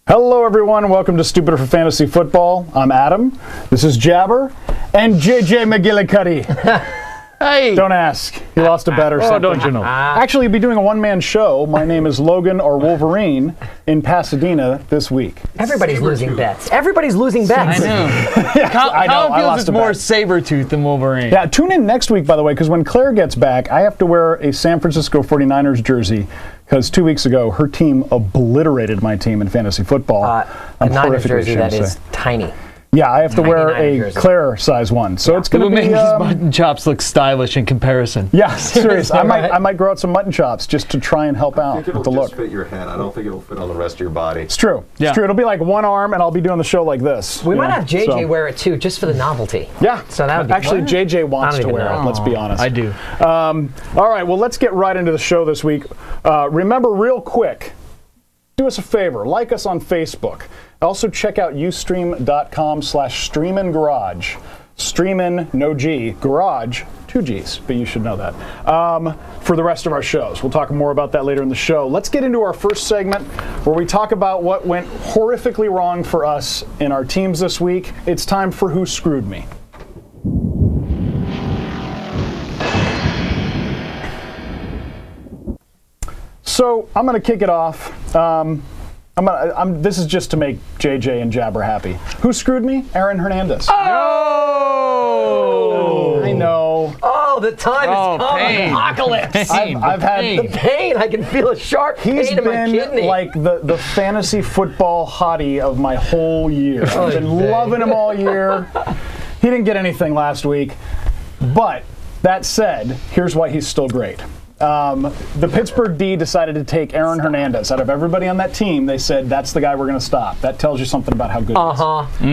Hello everyone, welcome to Stupider for Fantasy Football. I'm Adam, this is Jabber, and JJ McGillicuddy. Hey! Don't ask, he lost a bet or something. Don't you know? Actually, he'll be doing a one-man show. My name is Logan or Wolverine in Pasadena this week. Everybody's losing bets. Everybody's losing bets. I know. I know, I Colin feels lost it's a more bet. Sabretooth than Wolverine. Yeah, tune in next week, by the way, because when Claire gets back, I have to wear a San Francisco 49ers jersey because 2 weeks ago, her team obliterated my team in fantasy football. A Niners jersey that is tiny. Yeah, I have to wear a jersey. Claire size one, so it's It going to would be. make his mutton chops look stylish in comparison. Yeah, seriously. Right? I might grow out some mutton chops just to try and help out I think with it'll the just look. fit your head. I don't think it'll fit on the rest of your body. It's true. Yeah. It's true. It'll be like one arm, and I'll be doing the show like this. We you might know, have JJ so. wear it too, just for the novelty. Yeah. So that would be actually what? JJ wants I don't to even wear know. it. Let's be honest. I do. All right. Well, let's get right into the show this week. Remember, real quick, do us a favor. Like us on Facebook. Also, check out ustream.com/streamingarage. Streamin', no G, garage, 2 G's, but you should know that. For the rest of our shows. We'll talk more about that later in the show. Let's get into our first segment where we talk about what went horrifically wrong for us in our teams this week. It's time for Who Screwed Me. So I'm going to kick it off. This is just to make JJ and Jabber happy. Who screwed me? Aaron Hernandez. Oh! I know. Oh, the time is coming. pain. Apocalypse. I've had The pain. I can feel a sharp He's pain in my been kidney. like the fantasy football hottie of my whole year. I've been loving him all year. He didn't get anything last week. But that said, here's why he's still great. The Pittsburgh D decided to take Aaron Hernandez. Out of everybody on that team, they said, that's the guy we're going to stop. That tells you something about how good he is.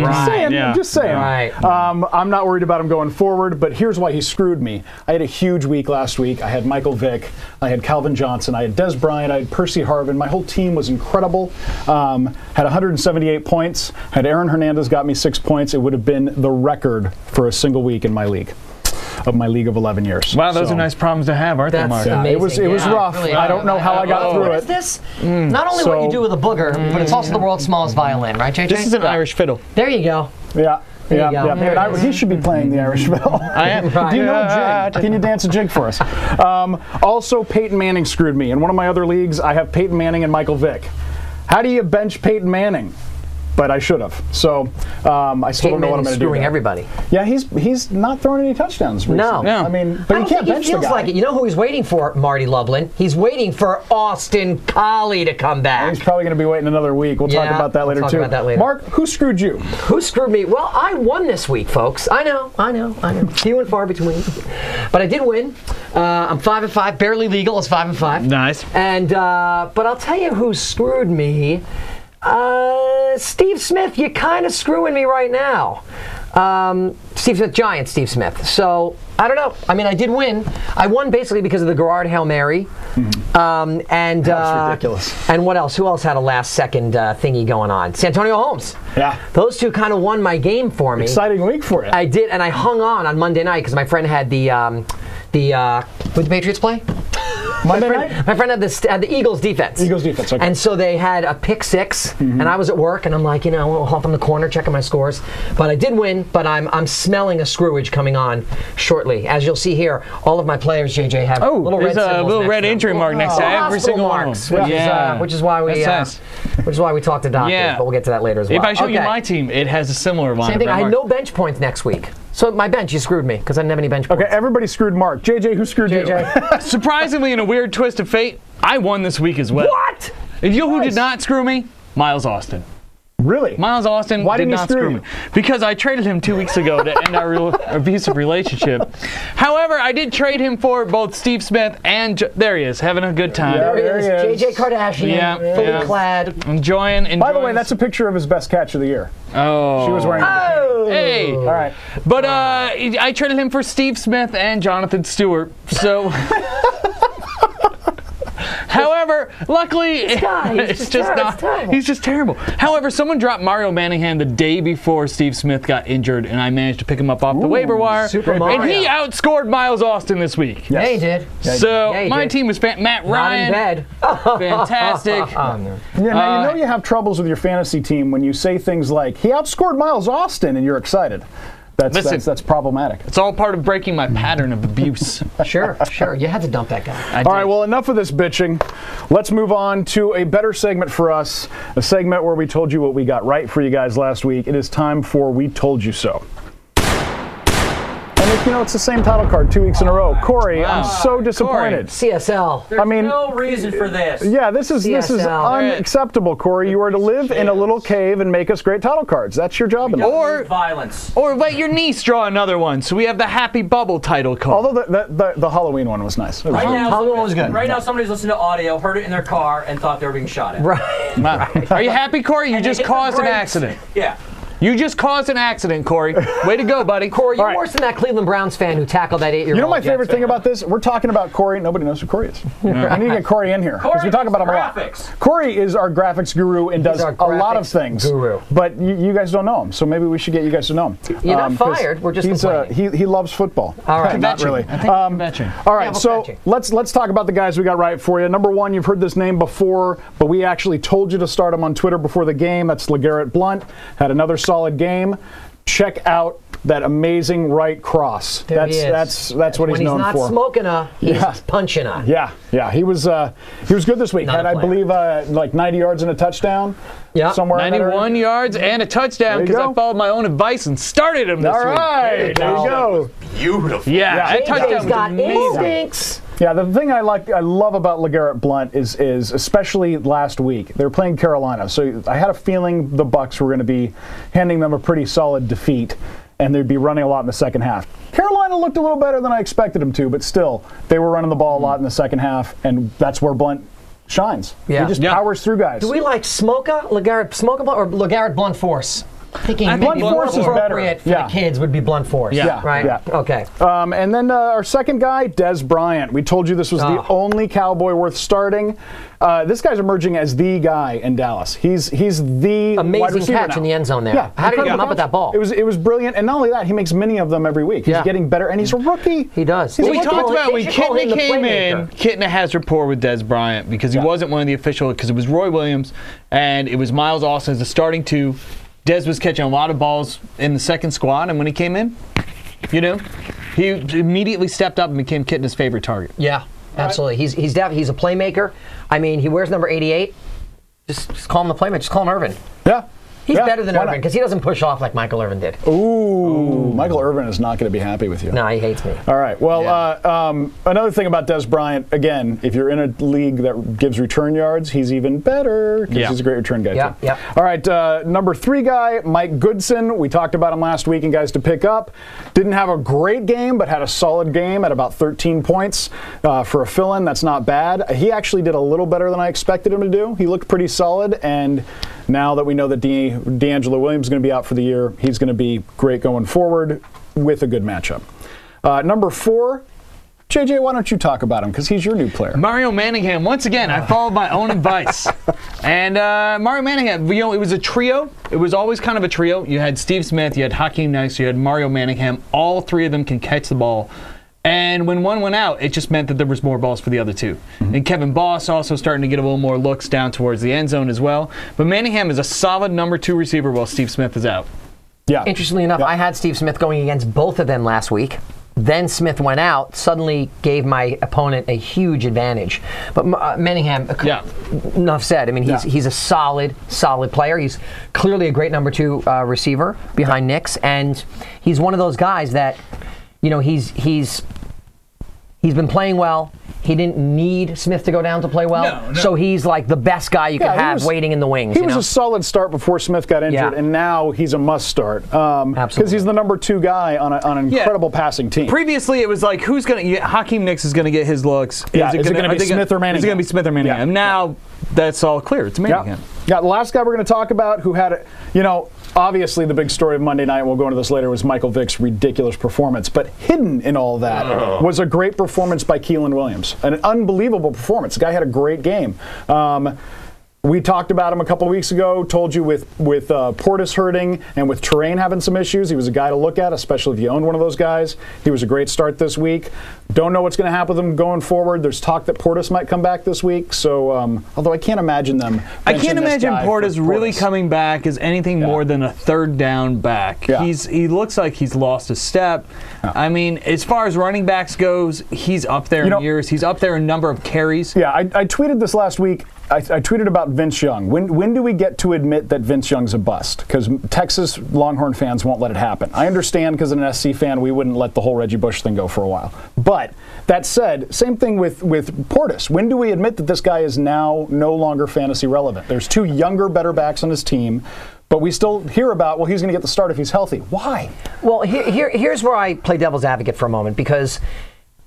Right. Just saying. Right. I'm not worried about him going forward, but here's why he screwed me. I had a huge week last week. I had Michael Vick. I had Calvin Johnson. I had Des Bryant. I had Percy Harvin. My whole team was incredible. Had 178 points. Had Aaron Hernandez got me 6 points, it would have been the record for a single week in my league. Of my league of 11 years. Wow, those are nice problems to have, aren't they, That's Mark? amazing. It was rough. Really I don't know how I got through What it. is this? Not only what you do with a booger, but it's also the world's smallest violin, right, JJ? This is an Irish fiddle. There you go. Yeah. There you go. Yeah. There it is. He should be playing the Irish fiddle. I am. Do you know a jig? Can you dance a jig for us? Also, Peyton Manning screwed me. In one of my other leagues, I have Peyton Manning and Michael Vick. How do you bench Peyton Manning? But I should have. So I still don't know what I'm going to do. Screwing everybody. Yeah, he's not throwing any touchdowns recently. No. Yeah. I mean, but I you don't can't think bench he the feels guy. like it. You know who he's waiting for, Marty Loveland? He's waiting for Austin Collie to come back. He's probably going to be waiting another week. We'll talk Yeah, about that later we'll too. talk about that later. Mark, who screwed you? Who screwed me? Well, I won this week, folks. I know. Few and far between. But I did win. I'm 5-5, barely legal as 5-5. Nice. And but I'll tell you who screwed me. Steve Smith, you're kind of screwing me right now. Steve Smith, Giant Steve Smith. So, I don't know. I mean, I did win. I won basically because of the Garrard Hail Mary. And That's ridiculous. And what else? Who else had a last-second thingy going on? Santonio Holmes. Yeah. Those two kind of won my game for me. Exciting week for you. I did, and I hung on Monday night because my friend had would the Patriots play? Monday night? My friend had the Eagles defense. Eagles defense, okay. And so they had a pick six, and I was at work, and I'm like, I'll hop on the corner, checking my scores. But I did win, but I'm smelling a screwage coming on shortly. As you'll see here, all of my players, JJ, have little red there's a symbols little next red to them. injury mark next to every Hospital single marks, one. which is why we That's which is why we talked to doctors. Yeah. But we'll get to that later as well. If I show you Okay. my team, it has a similar line. Same thing. I had no bench points next week. So my bench, you screwed me because I didn't have any bench points. Okay, everybody screwed Mark. JJ, who screwed you? Surprisingly, in a weird twist of fate, I won this week as well. What? And you know who did not screw me? Miles Austin. Really? Miles Austin Why did didn't he not screw screw you? me. Because I traded him 2 weeks ago to end our abusive relationship. However, I did trade him for both Steve Smith and there he is, having a good time. Yeah. There he There is, he JJ Kardashian, fully clad. Enjoying. By the way, that's a picture of his best catch of the year. Oh. She was wearing Hey. All right. But I traded him for Steve Smith and Jonathan Stewart. So However, luckily, he's just terrible. However, someone dropped Mario Manningham the day before Steve Smith got injured, and I managed to pick him up off the waiver wire. Super Mario. And he outscored Miles Austin this week. Yeah, he did. So my team was Matt Ryan. Not in bed. Fantastic. Now you know you have troubles with your fantasy team when you say things like, he outscored Miles Austin, and you're excited. That's problematic. It's all part of breaking my pattern of abuse. Sure. You had to dump that guy. All right, well, enough of this bitching. Let's move on to a better segment for us, a segment where we told you what we got right for you guys last week. It is time for We Told You So. And it's the same title card 2 weeks in a row. Corey, I'm so disappointed. CSL. There's no reason for this. Yeah, this is unacceptable, Corey. You are to live in a little cave and make us great title cards. That's your job. Or violence. Or let your niece draw another one, so we have the Happy Bubble title card. Although the Halloween one was nice. Halloween was good. Right now, somebody's listening to audio, heard it in their car, and thought they were being shot at. Right. Are you happy, Corey? You just caused an accident. Yeah. You just caused an accident, Corey. Way to go, buddy. Corey, you're worse than that Cleveland Browns fan who tackled that 8-year-old. You know my favorite thing about this? We're talking about Corey. Nobody knows who Corey is. I need to get Corey in here because we talk about him a lot. Corey is our graphics guru and does a lot of things. But you guys don't know him, so maybe we should get you guys to know him. You're not fired. We're just complaining. He loves football. All right. Not really. I think all right, so let's talk about the guys we got right for you. Number one, you've heard this name before, but we actually told you to start him on Twitter before the game. That's LeGarrette Blount. Had another solid game. Check out that amazing right cross. That's what he's known for. When he's not smoking he's punching Yeah, he was good this week. Had, I believe, like 90 yards and a touchdown. Yeah, somewhere 91 yards and a touchdown because I followed my own advice and started him this week. All right, there you go. Beautiful. Yeah, that touchdown was amazing. Instincts. Yeah, the thing I love about LeGarrette Blount is especially last week, they were playing Carolina, so I had a feeling the Bucs were going to be handing them a pretty solid defeat, and they'd be running a lot in the second half. Carolina looked a little better than I expected them to, but still, they were running the ball a lot in the second half, and that's where Blount shines. Yeah. He just powers through guys. Do we like LeGarrette Blount or LeGarrette Blunt Force? Thinking Blunt Force is appropriate better. for the kids would be Blunt Force. Yeah. Right? Yeah. Okay. And then our second guy, Dez Bryant. We told you this was the only Cowboy worth starting. This guy's emerging as the guy in Dallas. He's the amazing wide receiver catch now. in the end zone there. Yeah. How did he come up with that ball? It was brilliant, and not only that, he makes many of them every week. He's getting better, and he's a rookie. He does. We talked about when Kitna came in. Kitna has rapport with Dez Bryant because he wasn't one of the official, because it was Roy Williams and it was Miles Austin as the starting two. Dez was catching a lot of balls in the second squad, and when he came in, he immediately stepped up and became Kitna's favorite target. Yeah, absolutely. He's a playmaker. I mean, he wears number 88. Just call him the playmaker. Just call him Irvin. Yeah. He's better than Irvin because he doesn't push off like Michael Irvin did. Ooh. Michael Irvin is not going to be happy with you. No, he hates me. All right. Well, another thing about Dez Bryant, again, if you're in a league that gives return yards, he's even better because he's a great return guy, too. Yeah. All right. Number 3 guy, Mike Goodson. We talked about him last week and guys to pick up. Didn't have a great game, but had a solid game at about 13 points for a fill-in. That's not bad. He actually did a little better than I expected him to do. He looked pretty solid, and now that we know that D'Angelo Williams is going to be out for the year, he's going to be great going forward with a good matchup. Number 4, JJ, why don't you talk about him? Because he's your new player. Mario Manningham. Once again, I followed my own advice. And Mario Manningham, it was a trio. It was always kind of a trio. You had Steve Smith, you had Hakeem Nicks, you had Mario Manningham. All three of them can catch the ball. And when one went out, it just meant that there was more balls for the other two. Mm-hmm. And Kevin Boss also starting to get a little more looks down towards the end zone as well. But Manningham is a solid number 2 receiver while Steve Smith is out. Yeah. Interestingly enough, I had Steve Smith going against both of them last week. Then Smith went out, suddenly gave my opponent a huge advantage. But Manningham, enough said. I mean, he's a solid player. He's clearly a great number 2 receiver behind Nicks. And he's one of those guys that, he's been playing well. He didn't need Smith to go down to play well. No. So he's like the best guy you could have waiting in the wings. He was a solid start before Smith got injured, and now he's a must start. Because he's the number 2 guy on an incredible passing team. Previously, it was like, who's going to Hakeem Nicks is going to get his looks. Is it going to be Smith or Manningham? Is it going to be Smith or Manningham? Now, that's all clear. It's Manningham. Got the last guy we're going to talk about who had, obviously the big story of Monday night, we'll go into this later, was Michael Vick's ridiculous performance. But hidden in all that was a great performance by Keelan Williams. An unbelievable performance. The guy had a great game. We talked about him a couple of weeks ago, told you with Portis hurting and with Terrain having some issues, he was a guy to look at, especially if you owned one of those guys. He was a great start this week. Don't know what's going to happen with him going forward. There's talk that Portis might come back this week, so although I can't imagine them. I can't imagine Portis really coming back as anything more than a third down back. Yeah. He looks like he's lost a step. Yeah. I mean, as far as running backs goes, he's up there in years. He's up there in number of carries. Yeah, I tweeted this last week. I tweeted about Vince Young. When do we get to admit that Vince Young's a bust? Because Texas Longhorn fans won't let it happen. I understand because as an SC fan, we wouldn't let the whole Reggie Bush thing go for a while. But that said, same thing with Portis. When do we admit that this guy is now no longer fantasy relevant? There's two younger, better backs on his team. But we still hear about, well, he's going to get the start if he's healthy. Why? Well, here's where I play devil's advocate for a moment, because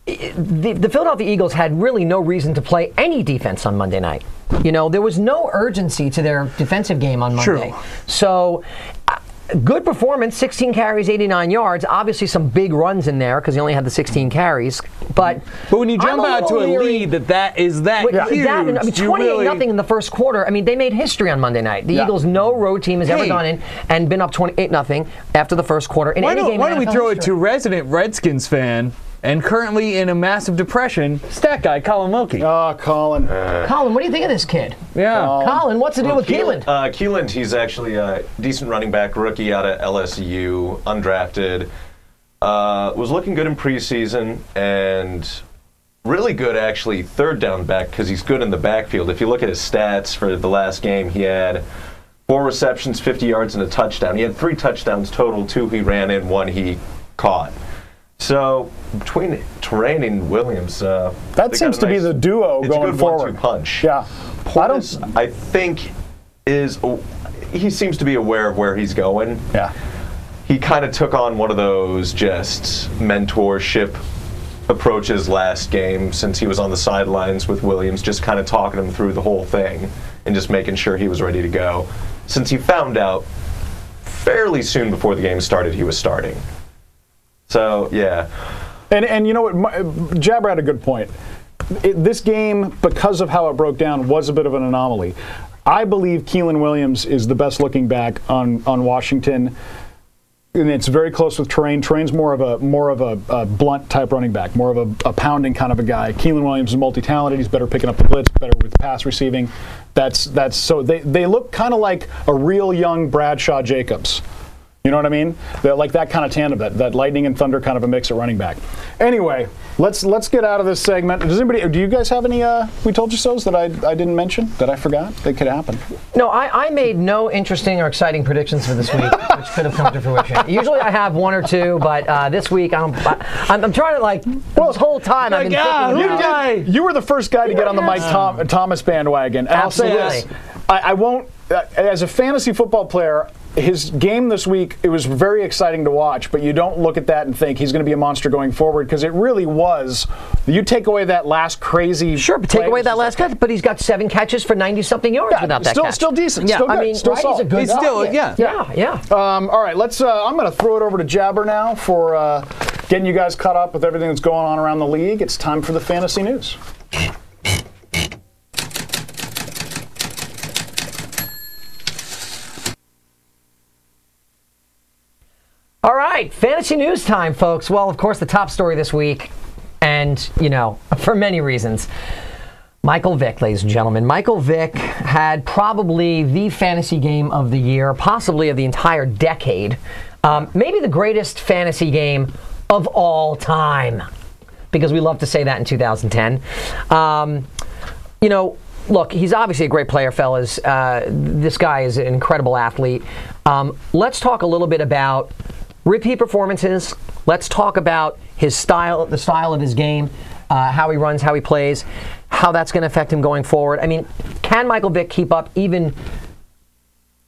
the Philadelphia Eagles had really no reason to play any defense on Monday night. There was no urgency to their defensive game on Monday. True. So, good performance, 16 carries, 89 yards. Obviously, some big runs in there because he only had the 16 carries. But when you jump out to a lead that is huge, 28-0 in the first quarter. I mean, they made history on Monday night. The Eagles, no road team has ever gone in and been up 28-0 after the first quarter in any game. Why don't we throw it to resident Redskins fan and currently in a massive depression, stat guy Colin Wilkie? Oh, Colin. Colin, what do you think of this kid? Yeah. Colin, what's the deal with Keelan? Keelan, he's actually a decent running back, rookie out of LSU, undrafted. Was looking good in preseason and really good, actually, third down back because he's good in the backfield. If you look at his stats for the last game, he had 4 receptions, 50 yards, and a touchdown. He had 3 touchdowns total, 2 he ran in, 1 he caught. So between Terrain and Williams, that seems to be the duo going forward. It's a good 1-2 punch. Yeah, Portis, I think he seems to be aware of where he's going. Yeah, he kind of took on one of those just mentorship approaches last game since he was on the sidelines with Williams, just kind of talking him through the whole thing and just making sure he was ready to go. Since he found out fairly soon before the game started he was starting. So, yeah. And you know what? Jabber had a good point. This game, because of how it broke down, was a bit of an anomaly. I believe Keelan Williams is the best looking back on Washington. And it's very close with Terrain. Terrain's more of a blunt type running back, more of a pounding kind of a guy. Keelan Williams is multi-talented. He's better picking up the blitz, better with pass receiving. That's so they look kind of like a real young Bradshaw Jacobs. You know what I mean? They're like that kind of tandem, that lightning and thunder kind of a mix at running back. Anyway, let's get out of this segment. Do you guys have any we told you so's that I didn't mention, that I forgot that could happen? No, I made no interesting or exciting predictions for this week, which could have come to fruition. Usually I have 1 or 2, but this week I'm trying to this whole time I've been thinking. You were the first guy to get on the Mike Thomas bandwagon. And Absolutely. I'll say this, I won't, as a fantasy football player, his game this week, it was very exciting to watch, but you don't look at that and think he's going to be a monster going forward, because it really was. You take away that last crazy but take away that last catch, but he's got 7 catches for 90-something yards without that catch. Still decent. Yeah, Still good. I mean, still he's a good guy. Yeah. All right, let's. I'm going to throw it over to Jabber now for getting you guys caught up with everything that's going on around the league. It's time for the fantasy news. All right, fantasy news time, folks. Well, of course, the top story this week, and, for many reasons, Michael Vick, ladies and gentlemen. Michael Vick had probably the fantasy game of the year, possibly of the entire decade. Maybe the greatest fantasy game of all time, because we love to say that in 2010. Look, he's obviously a great player, fellas. This guy is an incredible athlete. Let's talk a little bit about repeat performances. Let's talk about his style, the style of his game, how he runs, how he plays, how that's going to affect him going forward. I mean, can Michael Vick keep up even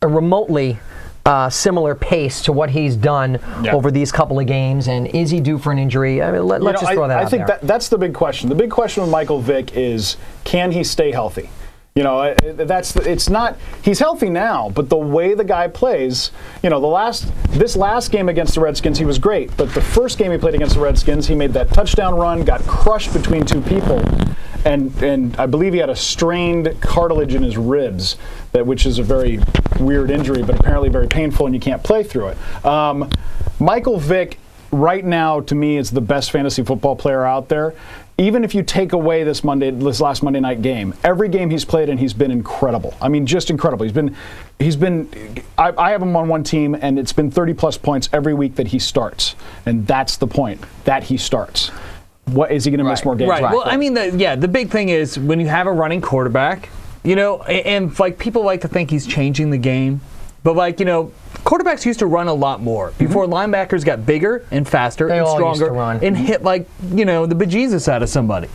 a remotely similar pace to what he's done over these couple of games, and is he due for an injury? I mean, let's just throw that out there. I think that's the big question. The big question with Michael Vick is, can he stay healthy? You know, it's not. He's healthy now, but the way the guy plays, you know, this last game against the Redskins, he was great. But the first game he played against the Redskins, he made that touchdown run, got crushed between two people, and I believe he had a strained cartilage in his ribs, which is a very weird injury, but apparently very painful, and you can't play through it. Michael Vick, right now, to me, is the best fantasy football player out there. Even if you take away this last Monday night game, every game he's played in, he's been incredible. I mean, just incredible. I have him on one team, and it's been 30-plus points every week that he starts. And that's the point, that he starts. What is he going to miss more games? Right. Well, I mean, the big thing is when you have a running quarterback, you know, and like people like to think he's changing the game, but like, you know, quarterbacks used to run a lot more before linebackers got bigger and faster and stronger and hit like, you know, the bejesus out of somebody.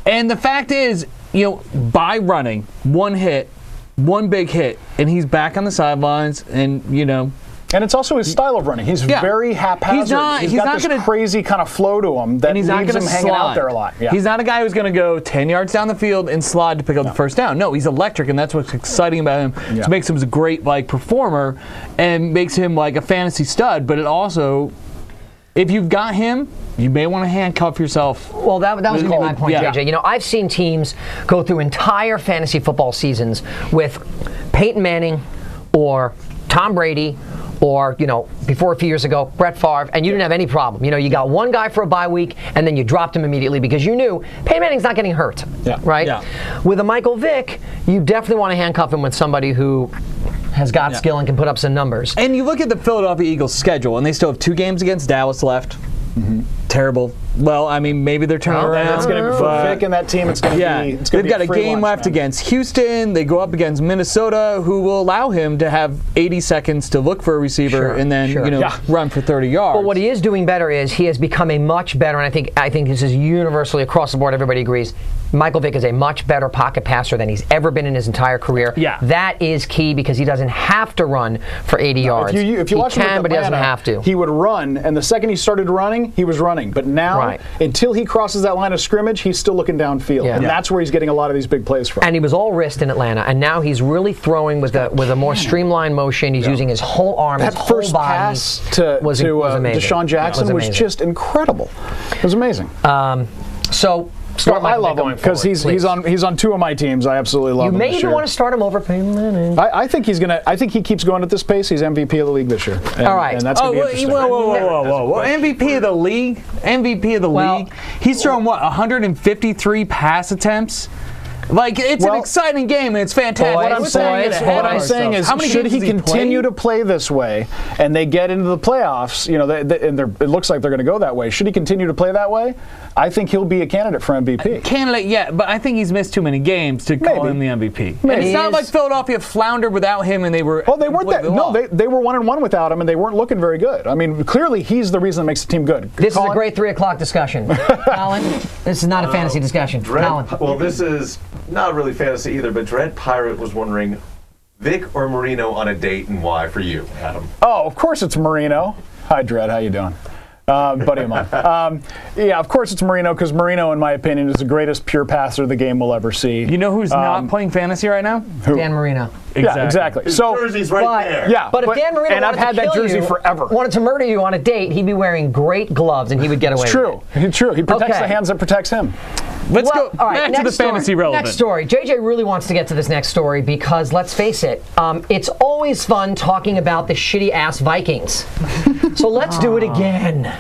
And the fact is, you know, by running one big hit, and he's back on the sidelines, and, you know. And it's also his style of running. He's very haphazard. He's got this crazy kind of flow to him that leaves him hanging out there a lot. Yeah. He's not a guy who's going to go 10 yards down the field and slide to pick up the first down. No, he's electric, and that's what's exciting about him. It makes him a great performer and makes him like a fantasy stud. But it also, if you've got him, you may want to handcuff yourself. Well, that was going to be my point, JJ. You know, I've seen teams go through entire fantasy football seasons with Peyton Manning or Tom Brady, or, you know, before a few years ago, Brett Favre, and you didn't have any problem. You know, you got one guy for a bye week, and then you dropped him immediately because you knew Peyton Manning's not getting hurt, right? Yeah. With a Michael Vick, you definitely want to handcuff him with somebody who has got skill and can put up some numbers. And you look at the Philadelphia Eagles' schedule, and they still have 2 games against Dallas left. Terrible. Well, I mean, maybe they're turning around. It's going to be for Vick and that team. It's going to be. They've got a game left against Houston. They go up against Minnesota, who will allow him to have 80 seconds to look for a receiver and then run for 30 yards. But what he is doing better is he has become a much better, and I think this is universally across the board. Everybody agrees. Michael Vick is a much better pocket passer than he's ever been in his entire career. Yeah. That is key because he doesn't have to run for 80 yards. If you watch him with Atlanta, but he doesn't have to. He would run, and the second he started running, he was running. But now, until he crosses that line of scrimmage, he's still looking downfield. And that's where he's getting a lot of these big plays from. And he was all wrist in Atlanta, and now he's really throwing with a more streamlined motion. He's using his whole arm, his whole body. That first pass to DeSean Jackson was just incredible. It was amazing. I love him because he's on 2 of my teams. I absolutely love him. You may even want to start him over Peyton Manning. I think he keeps going at this pace. He's MVP of the league this year. All right. And that's going to be interesting. Whoa. MVP of the league? MVP of the league? He's thrown, 153 pass attempts? Like, it's an exciting game, and it's fantastic. What I'm saying is, should he continue to play this way, and they get into the playoffs, you know, it looks like they're going to go that way. Should he continue to play that way? I think he'll be a candidate for MVP. But I think he's missed too many games to call him the MVP. And it's not like Philadelphia floundered without him, and they were. Well, they weren't that. No, they were 1-1 without him, and they weren't looking very good. I mean, clearly he's the reason that makes the team good. This is a great 3 o'clock discussion, Colin. This is not a fantasy discussion, Colin. Well, this is not really fantasy either, but Dread Pirate was wondering, Vick or Marino on a date, and why for you, Adam? Oh, of course it's Marino. Hi, Dread. How you doing? Buddy of mine. Of course it's Marino, because Marino, in my opinion, is the greatest pure passer the game will ever see. You know who's not playing fantasy right now? Dan Marino. Exactly. His jersey's right there. Yeah, but if Dan Marino wanted to murder you on a date, he'd be wearing great gloves, and he would get away with it. It's true. He protects the hands that protects him. Let's go back to the fantasy relevant. Next story. JJ really wants to get to this next story because, let's face it, it's always fun talking about the shitty-ass Vikings. So let's do it again.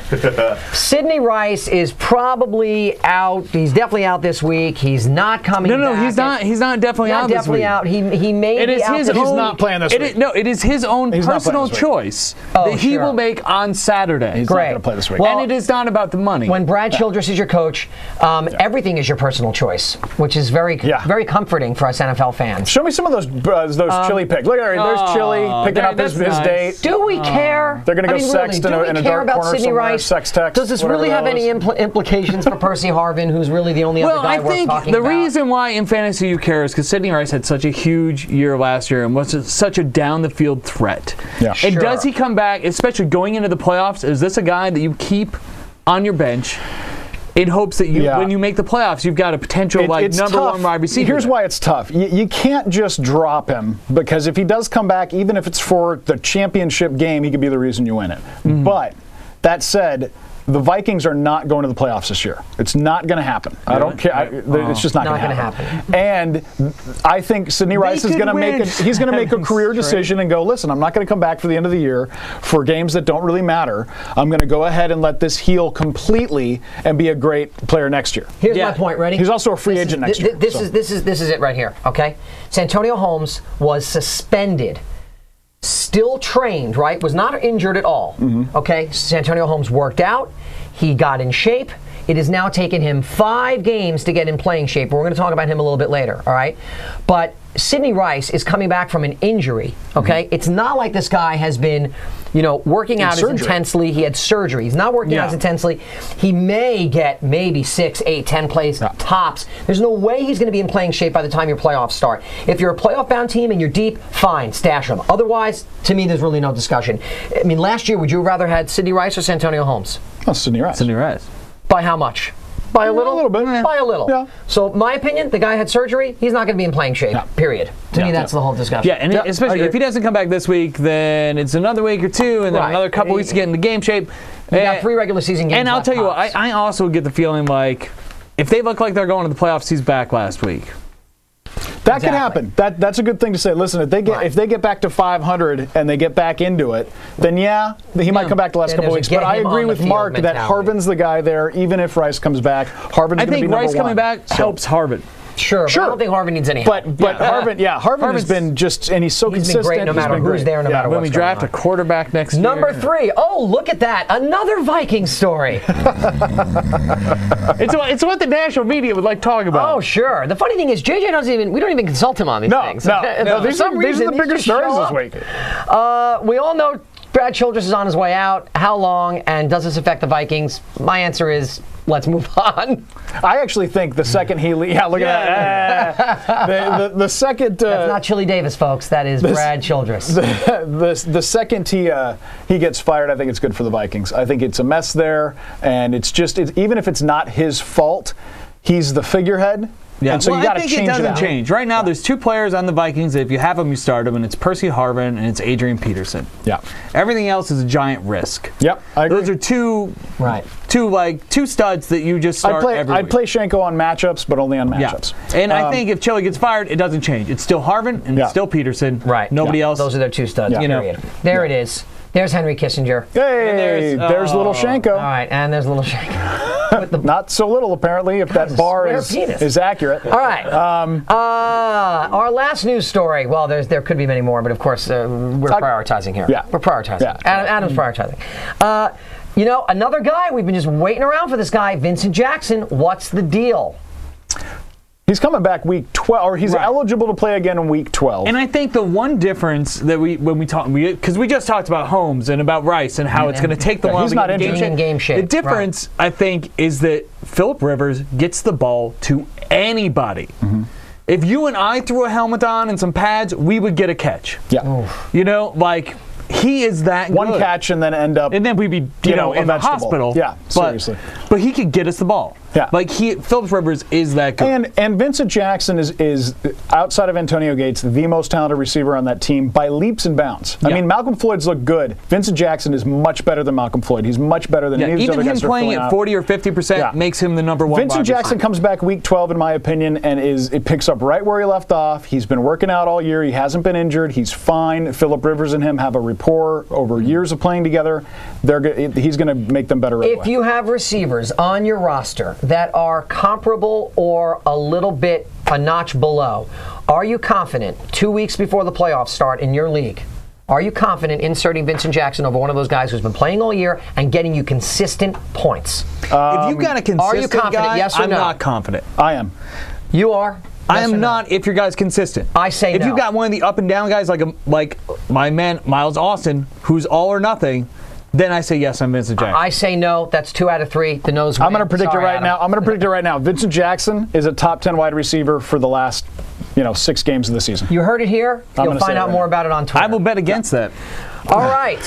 Sidney Rice is probably out. He's definitely out this week. He's not coming back. No, he's not. He's not definitely out this week. Out. He may be out. He's not playing this week. It is his own personal choice that he will make on Saturday. He's not going to play this week. And it is not about the money. When Brad Childress is your coach, everything is your personal choice, which is very comforting for us NFL fans. Show me some of those chili pics. Look at there. There's Chili picking up his date. Do we care? They're going to go sext in a dark corner somewhere. Sex text. Does this really have any implications for Percy Harvin, who's really the only other guy worth talking about? Well, I think the reason why in fantasy you care is because Sidney Rice had such a huge year last year and was such a down-the-field threat. Yeah. And does he come back, especially going into the playoffs? Is this a guy that you keep on your bench in hopes that when you make the playoffs, you've got a potential it's number tough. one wide receiver. Here's why it's tough. You can't just drop him, because if he does come back, even if it's for the championship game, he could be the reason you win it. But that said, the Vikings are not going to the playoffs this year. It's not going to happen. I don't care. It's just not going to happen. And I think Sidney Rice is going to make a career decision and go, listen, I'm not going to come back for the end of the year for games that don't really matter. I'm going to go ahead and let this heal completely and be a great player next year. Here's my point. Ready? He's also a free agent next year. This is it right here. Okay, Santonio Holmes was suspended. Still trained, right? Was not injured at all. Okay, Santonio Holmes worked out. He got in shape. It has now taken him 5 games to get in playing shape. We're going to talk about him a little bit later, all right? But Sidney Rice is coming back from an injury, okay? It's not like this guy has been, working out as intensely. He had surgery. He's not working out as intensely. He may get maybe 6, 8, 10 plays tops. There's no way he's going to be in playing shape by the time your playoffs start. If you're a playoff-bound team and you're deep, fine, stash him. Otherwise, to me, there's really no discussion. I mean, last year, would you have rather had Sidney Rice or Santonio Holmes? Oh, Sidney Rice. Sidney Rice. By how much? By a little? A little bit. By a little. Yeah. So, my opinion, the guy had surgery. He's not going to be in playing shape, period. To me, that's the whole discussion. Yeah, and especially if he doesn't come back this week, then it's another week or two, and then another couple weeks to get into game shape. You got 3 regular season games. And I'll tell you what, I also get the feeling like if they look like they're going to the playoffs, he's back last week. That could happen. That's a good thing to say. Listen, if they get back to 500 and they get back into it, then he might come back the last couple of weeks. But I agree with Mark that Harvin's the guy there. Even if Rice comes back, Harvin's going to be number 1. I think Rice coming back helps Harvin. Sure. But I don't think Harvin needs any help. But Harvin has been and he's so consistent. He's been great no matter who's there, no matter when we draft a quarterback next year. Number 3. Oh, look at that. Another Vikings story. It's what the national media would like talking about. Oh, sure. The funny thing is, JJ we don't even consult him on these things. No. These are the bigger stories this week. We all know Brad Childress is on his way out. How long, and does this affect the Vikings? My answer is, let's move on. I actually think the second he look at that. The second that's not Chili Davis, folks. That is Brad Childress. The second he gets fired, I think it's good for the Vikings. I think it's a mess there, and even if it's not his fault, he's the figurehead. Yeah, and so you got to change it. I think it doesn't change. Right now, there's 2 players on the Vikings that if you have them, you start them, and it's Percy Harvin and it's Adrian Peterson. Yeah. Everything else is a giant risk. Yep, I agree. Those are two studs that you just start every week. I'd play Shenko on matchups, but only on matchups. Yeah. And I think if Chili gets fired, it doesn't change. It's still Harvin and it's still Peterson. Right. Nobody else. Those are their 2 studs. Period. There it is. There's Henry Kissinger. Hey, there's little Shenko. All right, and there's little Shenko. Not so little, apparently, if that bar is accurate. All right. Our last news story. Well, there could be many more, but of course, we're prioritizing here. Yeah. We're prioritizing. Yeah. Adam's prioritizing. Another guy, we've been just waiting around for this guy, Vincent Jackson. What's the deal? He's coming back week 12, or he's eligible to play again in week 12. And I think the one difference that because we just talked about Holmes and about Rice and how it's going to take them a while to get in game shape. The difference, I think, is that Phillip Rivers gets the ball to anybody. Mm-hmm. If you and I threw a helmet on and some pads, we would get a catch. Yeah. He is that good. One catch and then end up. And then we'd be, in the hospital. Yeah, seriously. But he could get us the ball. Yeah. Phillip Rivers is that good. And Vincent Jackson is outside of Antonio Gates, the most talented receiver on that team by leaps and bounds. I mean, Malcolm Floyd's look good. Vincent Jackson is much better than Malcolm Floyd. He's much better than any of these other guys. Even him playing at 40 or 50% makes him the number 1. Vincent Jackson comes back week 12, in my opinion, and it picks up right where he left off. He's been working out all year. He hasn't been injured. He's fine. Phillip Rivers and him have a rapport over years of playing together. He's going to make them better right away. If you have receivers on your roster that are comparable or a little bit a notch below, are you confident 2 weeks before the playoffs start in your league? Are you confident inserting Vincent Jackson over one of those guys who's been playing all year and getting you consistent points? If you've got a consistent are you confident? Guy, yes or I'm no? not confident. I am. You are? I am not if your guy's consistent. I say if you've got one of the up and down guys like my man Miles Austin, who's all or nothing, then I say yes, I'm Vincent Jackson. I say no. That's 2 out of 3. The no's win. I'm going to predict it right now. Vincent Jackson is a top 10 wide receiver for the last 6 games of the season. You heard it here. You'll find out more about it on Twitter. I will bet against that. All right.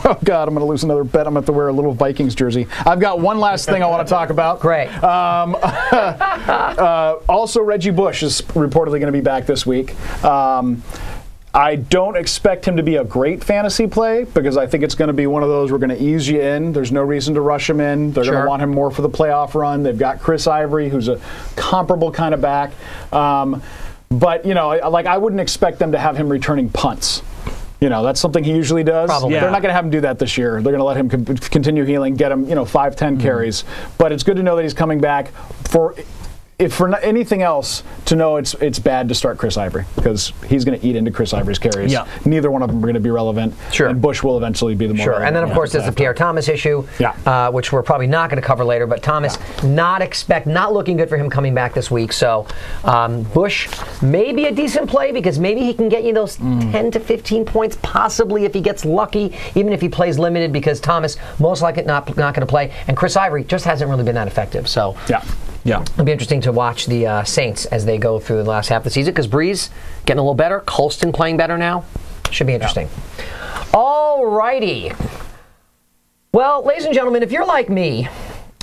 Oh, God, I'm going to lose another bet. I'm going to have to wear a little Vikings jersey. I've got one last thing I want to talk about. Great. Also, Reggie Bush is reportedly going to be back this week. I don't expect him to be a great fantasy play because I think it's going to be one of those we're going to ease you in. There's no reason to rush him in. They're going to want him more for the playoff run. They've got Chris Ivory, who's a comparable kind of back. But, I wouldn't expect them to have him returning punts. That's something he usually does. Probably. They're not going to have him do that this year. They're going to let him continue healing, get him, 5-10 carries. But it's good to know that he's coming back if for anything else, to know it's bad to start Chris Ivory because he's going to eat into Chris Ivory's carries. Yeah. Neither one of them are going to be relevant. Sure. And Bush will eventually be the more relevant. And then, of course, there's the Pierre Thomas issue, which we're probably not going to cover later. But Thomas, not looking good for him coming back this week. So Bush may be a decent play because maybe he can get you those 10 to 15 points, possibly if he gets lucky, even if he plays limited because Thomas most likely not going to play. And Chris Ivory just hasn't really been that effective. So it'll be interesting to watch the Saints as they go through the last half of the season because Breeze getting a little better, Colston playing better now. Should be interesting. All righty. Well, ladies and gentlemen, if you're like me,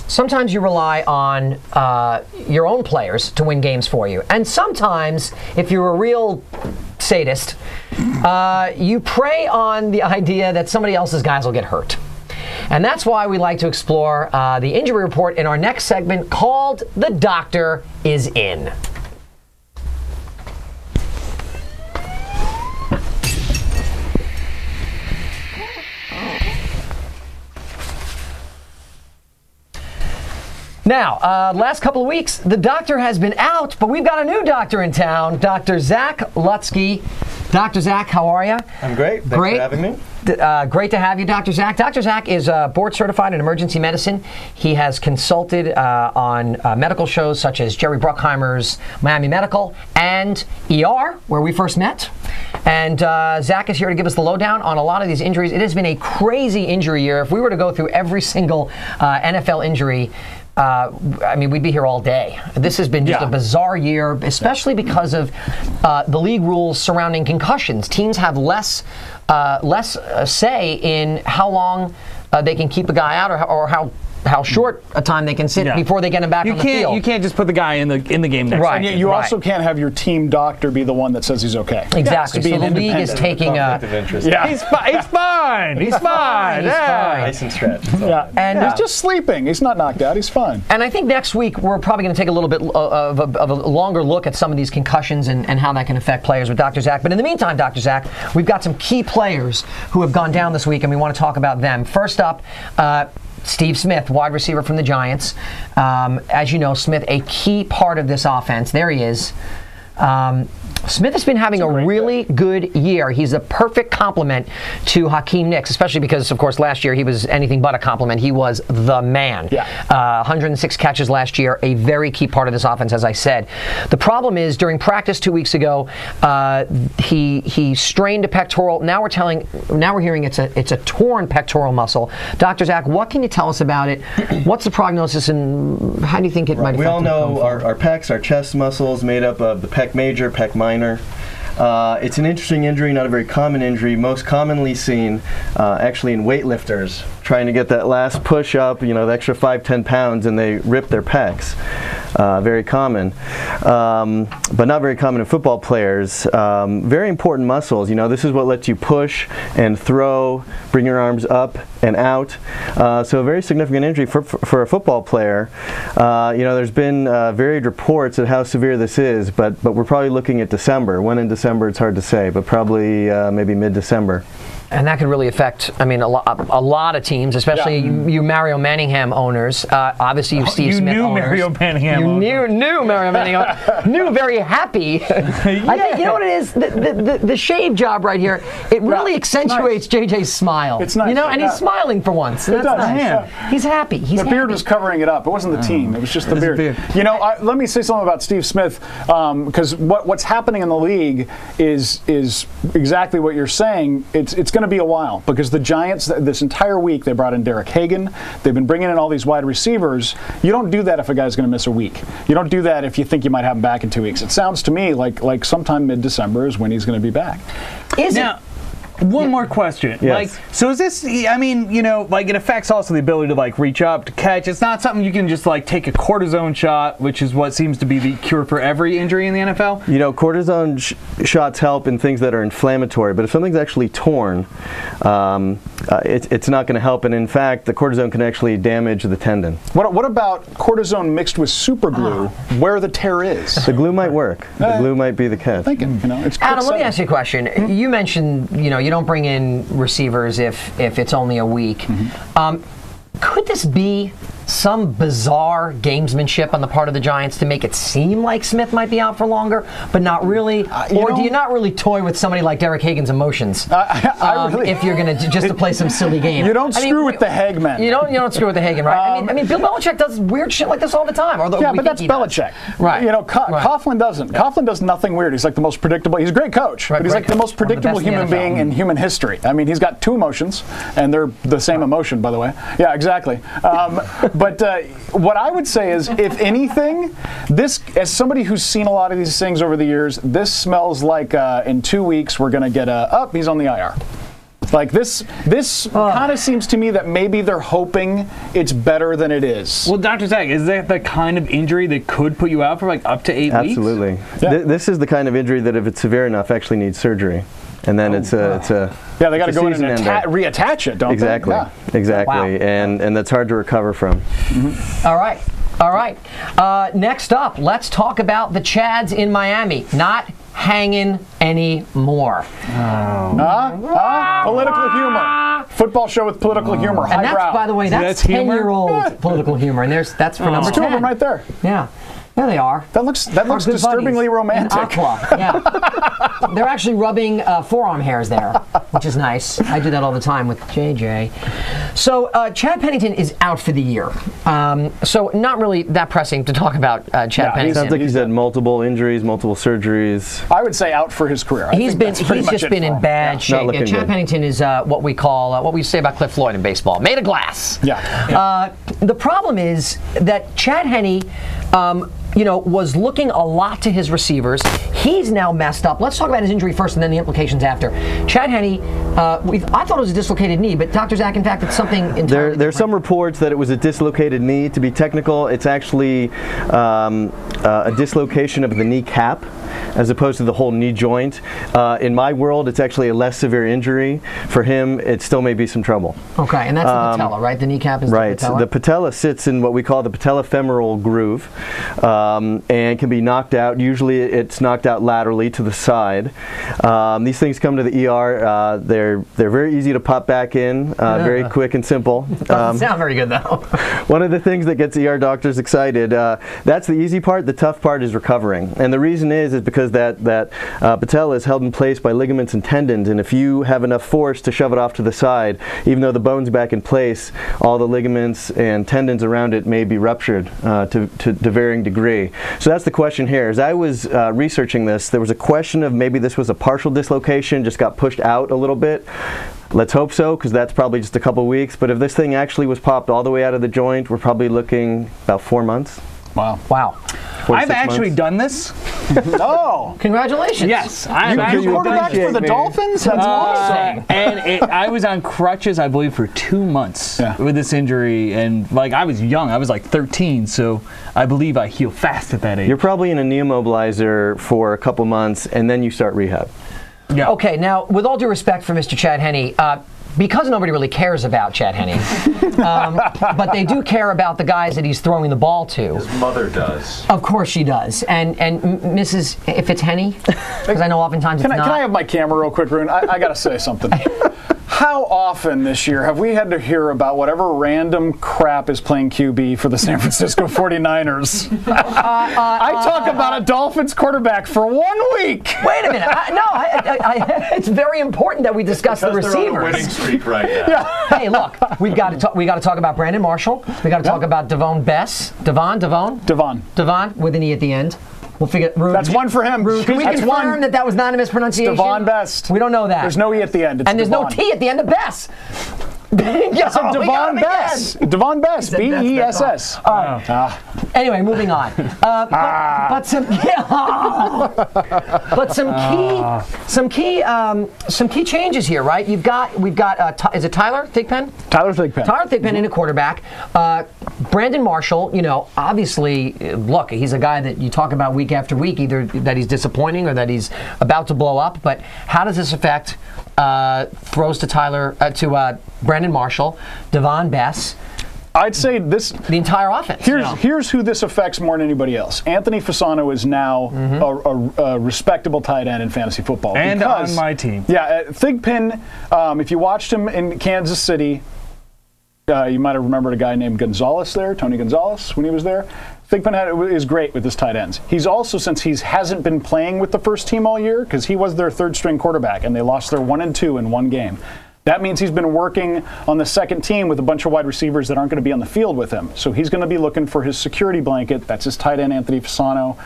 sometimes you rely on your own players to win games for you. And sometimes, if you're a real sadist, you prey on the idea that somebody else's guys will get hurt. And that's why we like to explore the injury report in our next segment called The Doctor is In. Now, last couple of weeks, the doctor has been out, but we've got a new doctor in town, Dr. Zach Lutsky. Dr. Zach, how are you? I'm great. Thanks for having me. Great to have you, Dr. Zach. Dr. Zach is board certified in emergency medicine. He has consulted on medical shows such as Jerry Bruckheimer's Miami Medical and ER, where we first met. And Zach is here to give us the lowdown on a lot of these injuries. It has been a crazy injury year. If we were to go through every single NFL injury, we'd be here all day. This has been just a bizarre year, especially because of the league rules surrounding concussions. Teams have less say in how long they can keep a guy out or how short a time they can sit before they get him back on the field. You can't just put the guy in the game next. Right. And you also can't have your team doctor be the one that says he's okay. Exactly. So the league is taking He's fine. He's fine. Nice and stretch. And he's just sleeping. He's not knocked out. He's fine. And I think next week we're probably going to take a little bit of a longer look at some of these concussions and how that can affect players with Dr. Zach. But in the meantime, Dr. Zach, we've got some key players who have gone down this week, and we want to talk about them. First up, Steve Smith, wide receiver from the Giants. As you know, Smith, a key part of this offense. There he is. Smith has been having a really good year. He's a perfect complement to Hakeem Nicks, especially because, of course, last year he was anything but a compliment. He was the man. 106 catches last year, a very key part of this offense, as I said. The problem is, during practice 2 weeks ago, he strained a pectoral. Now we're hearing it's a torn pectoral muscle. Dr. Zach, what can you tell us about it? What's the prognosis, and how do you think it might affect him? We all know our pecs, our chest muscles, made up of the pec major, pec minor. It's an interesting injury, not a very common injury, most commonly seen actually in weightlifters trying to get that last push up, the extra 5-10 pounds, and they rip their pecs. Very common, but not very common in football players. Very important muscles. This is what lets you push and throw, bring your arms up and out. So a very significant injury for a football player. There's been varied reports of how severe this is, but we're probably looking at December. When in December, it's hard to say, but probably maybe mid-December. And that could really affect, a lot of teams, especially you Mario Manningham owners. Obviously, you Steve Smith owners. Mario Manningham. You knew Mario Manningham. Knew very happy. I think, you know what it is? The shave job right here, it really accentuates JJ's smile. It's nice. And he's smiling for once. That's nice. He's happy. The beard was covering it up. It wasn't the team. It was just the beard. Let me say something about Steve Smith, because what's happening in the league is exactly what you're saying. It's going going to be a while because the Giants, this entire week, they brought in Derek Hagan. They've been bringing in all these wide receivers. You don't do that if a guy's going to miss a week. You don't do that if you think you might have him back in 2 weeks. It sounds to me like sometime mid-December is when he's going to be back. One more question. Yes. So is this, I mean, it affects also the ability to, reach up, to catch. It's not something you can just, take a cortisone shot, which is what seems to be the cure for every injury in the NFL? Cortisone shots help in things that are inflammatory, but if something's actually torn, it's not going to help. And in fact, the cortisone can actually damage the tendon. What about cortisone mixed with super glue where the tear is? The glue might work. The glue might be the catch. Thinking, it's Adam, let me ask you a question. You mentioned, you don't bring in receivers if it's only a week. Could this be some bizarre gamesmanship on the part of the Giants to make it seem like Smith might be out for longer, but not really? Or do you not really toy with somebody like Derek Hagan's emotions if you're going to just to play some silly game? You don't screw with the Hagman. You don't screw with the Hagan, right? I mean, Bill Belichick does weird shit like this all the time. Yeah, but that's Belichick. Right. Coughlin doesn't. Coughlin does nothing weird. He's like the most predictable. He's a great coach, but he's like the most predictable human being in human history. I mean, he's got two emotions, and they're the same emotion, by the way. Yeah, exactly. But what I would say is, if anything, this, as somebody who's seen a lot of these things over the years, this smells like in 2 weeks we're going to get he's on the IR. Like this kind of seems to me that maybe they're hoping it's better than it is. Well, Dr. Zach, is that the kind of injury that could put you out for up to 8 weeks? Absolutely. Yeah. This is the kind of injury that if it's severe enough actually needs surgery. And then it's a they got to go in and reattach it, don't exactly. they? Yeah. Exactly. Wow. And that's hard to recover from. Mm-hmm. All right. Next up, let's talk about the Chads in Miami. Not hanging anymore. Political humor. Football show with political humor. And that's, by the way, that's 10-year-old political humor. And that's for number 10. Two of them right there. Yeah. There they are. That looks disturbingly romantic. Aqua, yeah. They're actually rubbing forearm hairs there, which is nice. I do that all the time with JJ. So Chad Pennington is out for the year. So not really that pressing to talk about Chad Pennington. Sounds like he's had multiple injuries, multiple surgeries. I would say out for his career. He's just been in bad shape. Yeah, Chad Pennington is what we call what we say about Cliff Floyd in baseball, made of glass. Yeah. The problem is that Chad Henne was looking a lot to his receivers. He's now messed up. Let's talk about his injury first and then the implications after. Chad Henne, I thought it was a dislocated knee, but Dr. Zach, in fact, it's something entirely There's some reports that it was a dislocated knee. To be technical, it's actually a dislocation of the kneecap as opposed to the whole knee joint. In my world, it's actually a less severe injury. For him, it still may be some trouble. Okay, and that's the patella, right? The kneecap is right. the patella? The patella sits in what we call the patellofemoral groove and can be knocked out. Usually it's knocked out laterally to the side. These things come to the ER. They're very easy to pop back in, very quick and simple. Doesn't sound very good, though. One of the things that gets ER doctors excited, that's the easy part. The tough part is recovering. And the reason is because that patella is held in place by ligaments and tendons, and if you have enough force to shove it off to the side, even though the bone's back in place, all the ligaments and tendons around it may be ruptured to varying degree. So that's the question here. As I was researching this, there was a question of maybe this was a partial dislocation, just got pushed out a little bit. Let's hope so, because that's probably just a couple weeks. But if this thing actually was popped all the way out of the joint, we're probably looking about 4 months. Wow. I've actually done this. Oh, congratulations! Yes, you quarterback for the Dolphins. That's awesome. And I was on crutches, I believe, for 2 months with this injury, and I was young. I was 13, so I believe I heal fast at that age. You're probably in a knee immobilizer for a couple months, and then you start rehab. Yeah. Okay. Now, with all due respect for Mr. Chad Henne, because nobody really cares about Chad Henne, but they do care about the guys that he's throwing the ball to. His mother does. Of course she does. And Mrs. If it's Henne, because I know oftentimes it's not. Can I have my camera real quick, Rune? I got to say something. How often this year have we had to hear about whatever random crap is playing QB for the San Francisco 49ers? I talk about a Dolphins quarterback for 1 week. Wait a minute. It's very important that we discuss the receivers. They're on a winning streak right now. Yeah. Hey, look, we got to talk about Brandon Marshall. We got to talk about Devon Bess. Devon with an E at the end. We'll figure. Rude, That's one for him. Rude, can we That's confirm one. that was not a mispronunciation? Devon Best. We don't know that. There's no E at the end. It's and there's no Devon. T at the end of Bess. Yes, Devon Bess. Devon Bess. B-E-S-S. Anyway, moving on. But some key changes here, right? We've got is it Tyler Thigpen? Tyler Thigpen. Tyler Thigpen in a quarterback. Brandon Marshall, obviously, look, he's a guy that you talk about week after week, either that he's disappointing or that he's about to blow up. But how does this affect throws to Brandon Marshall, Devon Bess? I'd say the entire offense. Here's who this affects more than anybody else. Anthony Fasano is now a respectable tight end in fantasy football. And on my team. Yeah, Thigpen, if you watched him in Kansas City, you might have remembered a guy named Gonzalez there, Tony Gonzalez, when he was there. Thigpen is great with his tight ends. He's also, since he hasn't been playing with the first team all year, because he was their third-string quarterback, and they lost their 1-2 in one game. That means he's been working on the second team with a bunch of wide receivers that aren't going to be on the field with him. So he's going to be looking for his security blanket. That's his tight end, Anthony Fasano.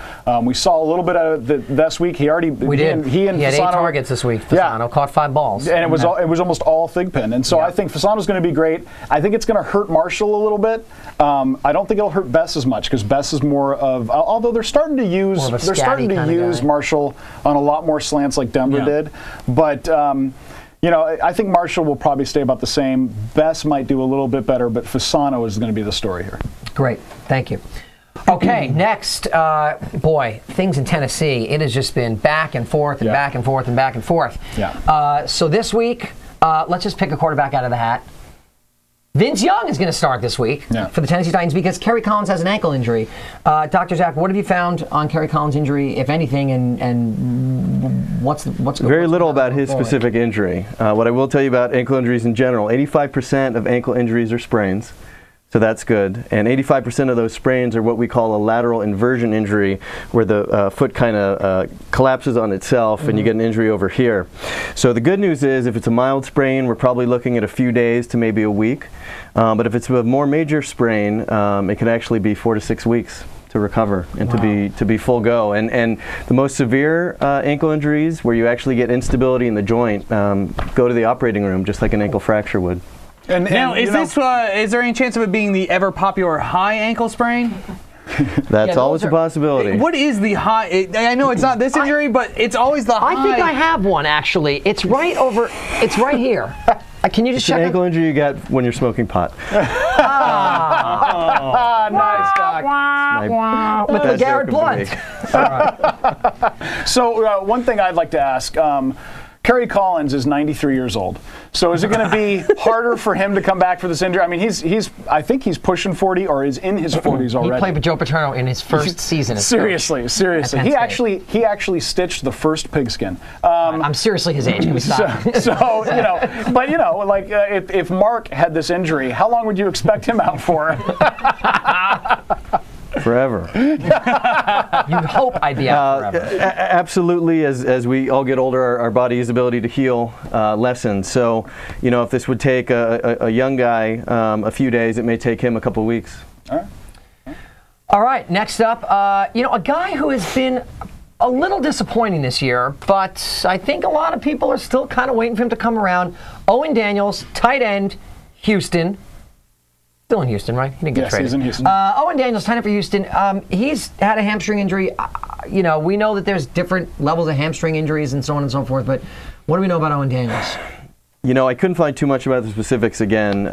We saw a little bit of it this week. He had 8 targets this week. Fasano caught 5 balls. And it was almost all Thigpen. And so I think Fasano's going to be great. I think it's going to hurt Marshall a little bit. I don't think it'll hurt Bess as much because Bess is more of, although they're starting to use Marshall on a lot more slants like Denver did. But I think Marshall will probably stay about the same. Bess might do a little bit better, but Fasano is going to be the story here. Great. Thank you. Okay, next, boy, things in Tennessee, it has just been back and forth and back and forth and back and forth. Yeah. So this week, let's just pick a quarterback out of the hat. Vince Young is going to start this week for the Tennessee Titans because Kerry Collins has an ankle injury. Dr. Zach, what have you found on Kerry Collins' injury, if anything, and what's very little about his specific injury. What I will tell you about ankle injuries in general, 85% of ankle injuries are sprains. So that's good. And 85% of those sprains are what we call a lateral inversion injury, where the foot kind of collapses on itself and you get an injury over here. So the good news is if it's a mild sprain, we're probably looking at a few days to maybe a week. But if it's a more major sprain, it can actually be 4 to 6 weeks to recover and to be full go. And the most severe ankle injuries, where you actually get instability in the joint, go to the operating room just like an ankle fracture would. Now, is there any chance of it being the ever popular high ankle sprain? That's always a possibility. What is the high? I know it's not this injury, but it's always the high. I think I have one, actually. It's right over, it's right here. Can you just check? It's an ankle injury you get when you're smoking pot. Nice, Doc. With the Garrett Blunt. So one thing I'd like to ask, Kerry Collins is 93 years old. So is it going to be harder for him to come back for this injury? I mean, I think he's pushing 40 or is in his 40s already. He played with Joe Paterno in his first season. Seriously. He actually stitched the first pigskin. I'm seriously his age. Can we stop? If Mark had this injury, how long would you expect him out for? Forever. You'd hope I'd be out forever. Absolutely. As we all get older, our body's ability to heal lessens. So, if this would take a young guy a few days, it may take him a couple of weeks. All right. Next up, a guy who has been a little disappointing this year, but I think a lot of people are still kind of waiting for him to come around. Owen Daniels, tight end, Houston. Still in Houston, right? He didn't get traded. Yes, he's in Houston. Owen Daniels, tight end for Houston. He's had a hamstring injury. We know that there's different levels of hamstring injuries and so on and so forth, but what do we know about Owen Daniels? I couldn't find too much about the specifics again.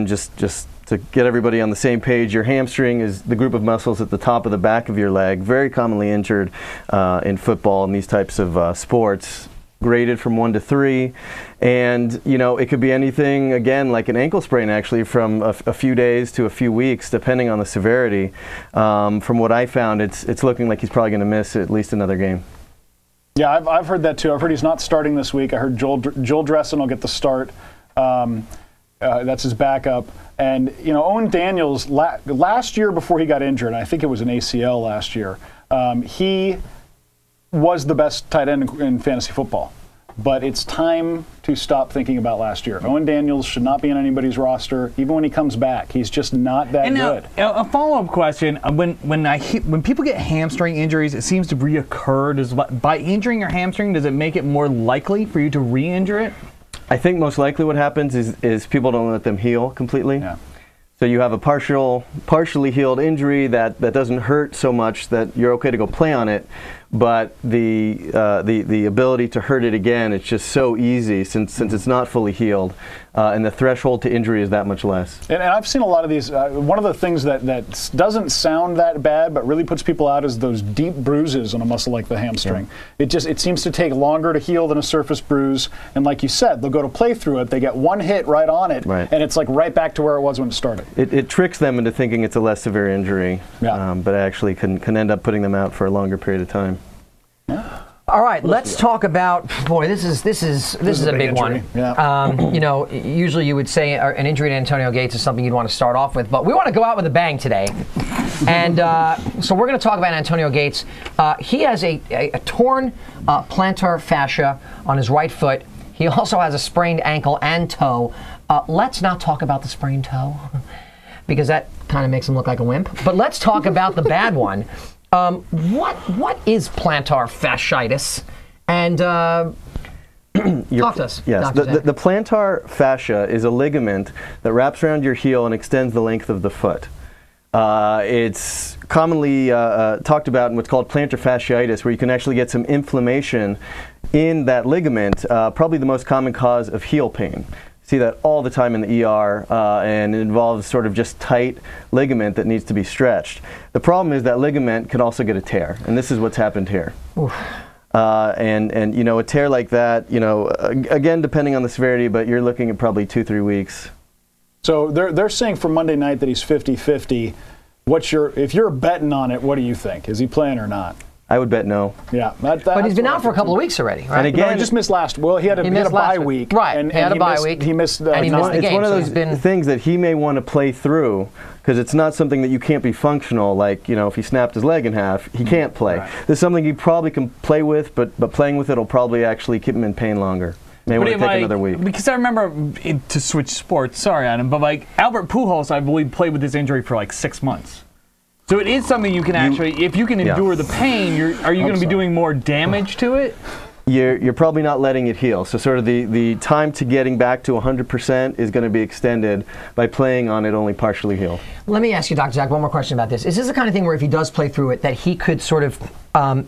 Just to get everybody on the same page, your hamstring is the group of muscles at the top of the back of your leg, very commonly injured in football and these types of sports. Graded from 1 to 3, and it could be anything, again, like an ankle sprain, actually, from a few days to a few weeks, depending on the severity. From what I found, it's looking like he's probably going to miss at least another game. Yeah, I've heard that too. I've heard he's not starting this week. I heard Joel Dressen will get the start. That's his backup. And Owen Daniels last year, before he got injured, and I think it was an ACL last year, he was the best tight end in fantasy football. but it's time to stop thinking about last year. Owen Daniels should not be on anybody's roster, even when he comes back. He's just not that good. A follow-up question: when people get hamstring injuries, it seems to reoccur. By injuring your hamstring, does it make it more likely for you to re-injure it? I think most likely what happens is people don't let them heal completely. Yeah. So you have a partially healed injury that doesn't hurt so much that you're okay to go play on it, but the ability to hurt it again, it's just so easy since it's not fully healed, and the threshold to injury is that much less. And I've seen a lot of these. One of the things that doesn't sound that bad, but really puts people out, is those deep bruises on a muscle like the hamstring. Yeah. It seems to take longer to heal than a surface bruise. And like you said, they'll go to play through it. They get one hit right on it, and it's like right back to where it was when it started. It tricks them into thinking it's a less severe injury, but actually can end up putting them out for a longer period of time. Yeah. All right, let's talk about. Boy, this is a big one. Yeah. Usually you would say an injury to Antonio Gates is something you'd want to start off with, but we want to go out with a bang today. And so we're going to talk about Antonio Gates. He has a torn plantar fascia on his right foot. He also has a sprained ankle and toe. Let's not talk about the sprained toe, because that kind of makes him look like a wimp. But let's talk about the bad one. What is plantar fasciitis? And talk to us. Yes, the plantar fascia is a ligament that wraps around your heel and extends the length of the foot. It's commonly talked about in what's called plantar fasciitis, where you can actually get some inflammation in that ligament, probably the most common cause of heel pain. See that all the time in the ER, and it involves sort of just tight ligament that needs to be stretched. The problem is that ligament can also get a tear, and this is what's happened here. And a tear like that, again, depending on the severity, but you're looking at probably 2-3 weeks. So they're saying for Monday night that he's 50-50. If you're betting on it, what do you think? Is he playing or not? I would bet no. Yeah, but he's been out for a couple of weeks already, right? And again, he just missed last. Well, he had a bye week, right? And he had a bye week. He missed. And he missed the game. It's one of those things that he may want to play through, because it's not something that you can't be functional. Like if he snapped his leg in half, he can't play. Right. This is something he probably can play with, but playing with it will probably actually keep him in pain longer. May want to take another week. Because I remember, to switch sports, sorry Adam, but Albert Pujols, I believe, played with this injury for 6 months. So it is something you can actually, if you can endure the pain, are you going to be doing more damage to it? You're probably not letting it heal. So sort of the time to getting back to 100% is going to be extended by playing on it only partially healed. Let me ask you, Dr. Zach, one more question about this. Is this the kind of thing where if he does play through it, that he could sort of,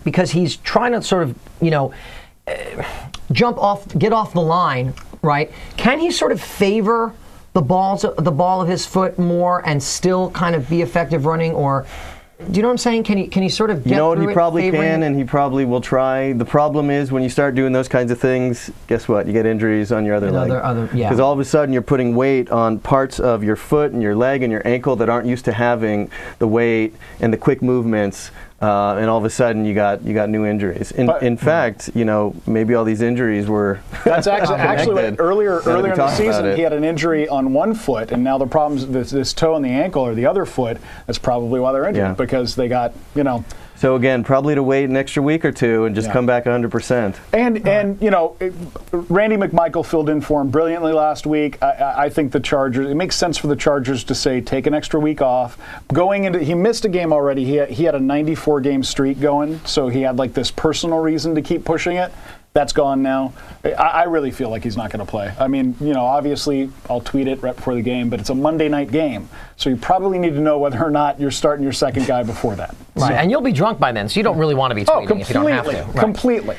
because he's trying to sort of, get off the line, right? Can he sort of favor the ball of his foot more and still kind of be effective running, or do you know what I'm saying? Can he sort of get through it? He probably can, and he probably will try. The problem is when you start doing those kinds of things, guess what? You get injuries on your other leg. Because all of a sudden you're putting weight on parts of your foot and your leg and your ankle that aren't used to having the weight and the quick movements. And all of a sudden, you got new injuries. In fact, maybe all these injuries were. That's actually earlier in the season. He had an injury on one foot, and now the problems this toe and the ankle or the other foot. That's probably why they're injured, because they got So again, probably to wait an extra week or two and just come back 100%. And Randy McMichael filled in for him brilliantly last week. I think the Chargers. It makes sense for the Chargers to say take an extra week off. He missed a game already. He had a 94-game streak going, so he had this personal reason to keep pushing it. That's gone now. I really feel like he's not going to play. I mean, obviously I'll tweet it right before the game, but it's a Monday night game, so you probably need to know whether or not you're starting your second guy before that. Right, and you'll be drunk by then, so you don't really want to be tweeting if you don't have to. Right. Completely.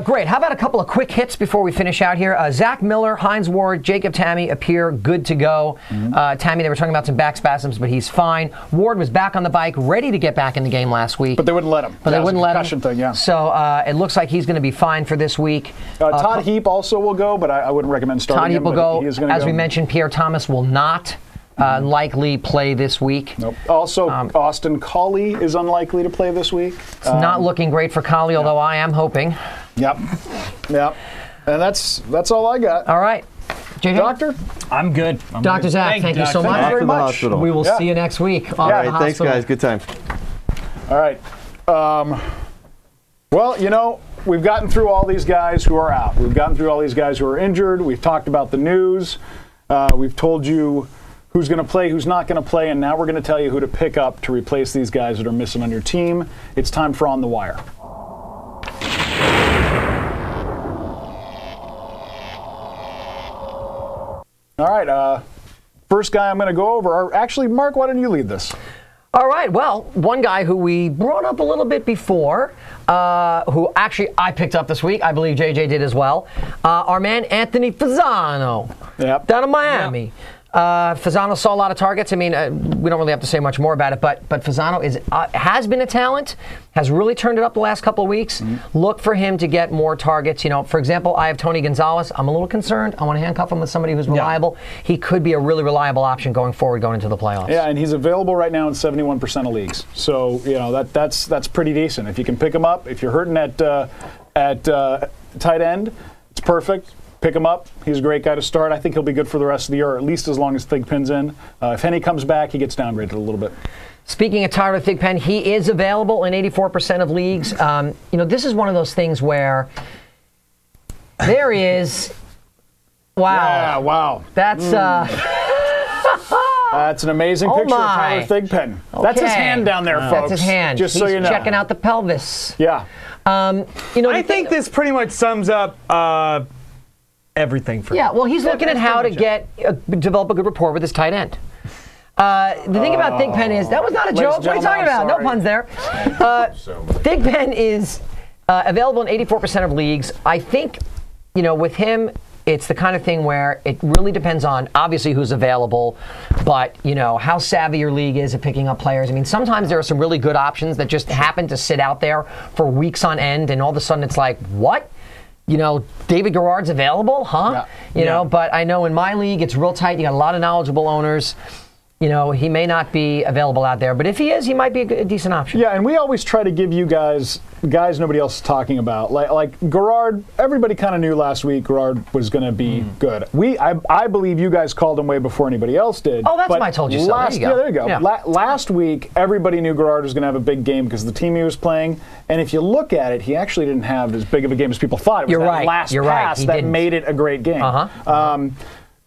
Great. How about a couple of quick hits before we finish out here? Zach Miller, Hines Ward, Jacob Tamme appear good to go. Tamme, they were talking about some back spasms, but he's fine. Ward was back on the bike, ready to get back in the game last week. But they wouldn't let him. But they wouldn't let him. Thing, yeah. So it looks like he's going to be fine for this week. Todd Heap also will go, but I wouldn't recommend starting him. Todd Heap will go. As we mentioned, Pierre Thomas will not likely play this week. Nope. Also, Austin Collie is unlikely to play this week. It's not looking great for Collie, although I am hoping. Yep. And that's all I got. All right. JJ? Doctor? I'm good. Dr. Zach, thank you so much. Thank you very much. We will see you next week. All right, thanks, guys. Good time. All right. Well, we've gotten through all these guys who are out. We've gotten through all these guys who are injured. We've talked about the news. We've told you who's going to play, who's not going to play, and now we're going to tell you who to pick up to replace these guys that are missing on your team. It's time for On the Wire. All right, first guy I'm going to go over, or actually, Mark, why don't you lead this? All right, well, one guy who we brought up a little bit before, who actually I picked up this week, I believe JJ did as well, our man Anthony Fasano, down in Miami. Fasano saw a lot of targets. I mean, we don't really have to say much more about it, but Fasano has been a talent, has really turned it up the last couple of weeks. Look for him to get more targets. You know, for example, I have Tony Gonzalez. I'm a little concerned. I want to handcuff him with somebody who's reliable. He could be a really reliable option going forward, going into the playoffs. Yeah, and he's available right now in 71% of leagues. So, you know, that's pretty decent. If you can pick him up, if you're hurting at tight end, it's perfect. Pick him up. He's a great guy to start. I think he'll be good for the rest of the year, or at least as long as Thigpen's in. If Henny comes back, he gets downgraded a little bit. Speaking of Tyler Thigpen, he is available in 84% of leagues. You know, this is one of those things where there is. Wow. Yeah, wow. That's. That's an amazing picture of Tyler Thigpen. Okay. That's his hand down there, folks. That's his hand. Just so you know. Checking out the pelvis. Yeah. You know, I think this pretty much sums up everything for him. Yeah, well, he's looking at how to develop a good rapport with his tight end. The thing about Thigpen is, that was not a joke. What are you talking about? No puns there. Thigpen is available in 84% of leagues. I think, you know, with him, it's the kind of thing where it really depends on, obviously, who's available, but, you know, how savvy your league is at picking up players. I mean, sometimes there are some really good options that just happen to sit out there for weeks on end, and all of a sudden it's like, what? You know, David Garrard's available, huh? Yeah. You know, but I know in my league it's real tight. You got a lot of knowledgeable owners. You know, he may not be available out there, but if he is, he might be a decent option. Yeah, and we always try to give you guys nobody else is talking about. Like Garrard, everybody kind of knew last week Garrard was going to be good. I believe you guys called him way before anybody else did. Oh, that's why I told you so. There you go. There you go. Yeah. Last week, everybody knew Garrard was going to have a big game because of the team he was playing. And if you look at it, he actually didn't have as big of a game as people thought. It was that last pass that made it a great game.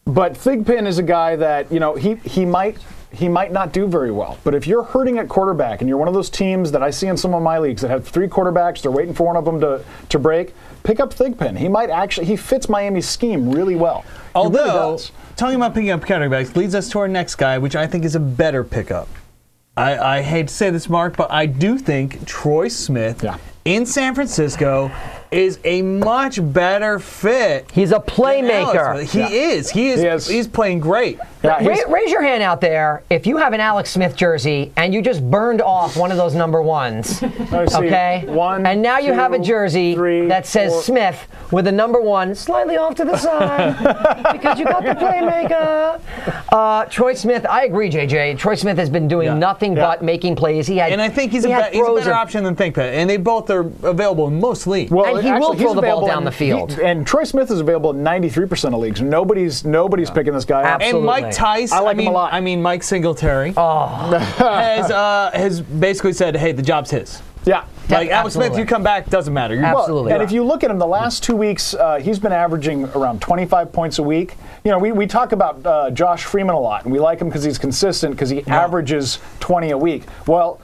But Thigpen is a guy that, you know, he might not do very well. But if you're hurting at quarterback and you're one of those teams that I see in some of my leagues that have 3 quarterbacks, they're waiting for one of them to break, pick up Thigpen. He fits Miami's scheme really well. Although, talking about picking up quarterbacks leads us to our next guy, which I think is a better pickup. I hate to say this, Mark, but I do think Troy Smith in San Francisco is a much better fit. He's a playmaker. He's playing great. Yeah, raise your hand out there if you have an Alex Smith jersey and you just burned off one of those number ones. Okay? And now you have a jersey that says Smith with a number 1 slightly off to the side because you got the playmaker. Troy Smith, I agree, JJ. Troy Smith has been doing nothing but making plays. And I think he's a better option than Thigpen. And they both are available in most leagues. Well, and he will throw the ball down the field. And Troy Smith is available in 93% of leagues. Nobody's picking this guy up. Absolutely. And Mike Tice, I like him a lot. I mean, Mike Singletary has basically said, hey, the job's his. Yeah. Like Alex Smith, you come back, doesn't matter. Absolutely. And if you look at him the last 2 weeks, he's been averaging around 25 points a week. You know, we talk about Josh Freeman a lot, and we like him because he's consistent, because he averages 20 a week. Well,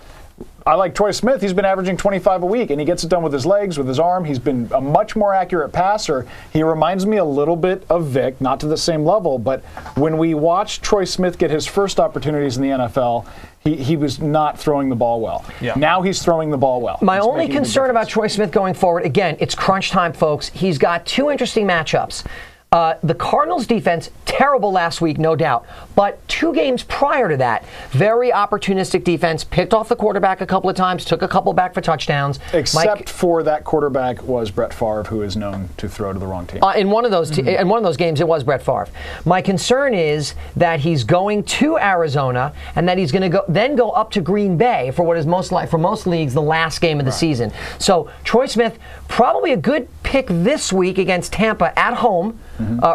I like Troy Smith. He's been averaging 25 a week, and he gets it done with his legs, with his arm. He's been a much more accurate passer. He reminds me a little bit of Vick, not to the same level, but when we watched Troy Smith get his first opportunities in the NFL, he was not throwing the ball well. Yeah. Now he's throwing the ball well. My only concern about Troy Smith going forward, again, it's crunch time, folks. He's got 2 interesting matchups. The Cardinals' defense, terrible last week, no doubt. But 2 games prior to that, very opportunistic defense, picked off the quarterback a couple of times, took a couple back for touchdowns. Except for that quarterback was Brett Favre, who is known to throw to the wrong team. In one of those games, it was Brett Favre. My concern is that he's going to Arizona and that he's going to then go up to Green Bay for what is for most leagues the last game of the season. So Troy Smith, probably a good pick this week against Tampa at home.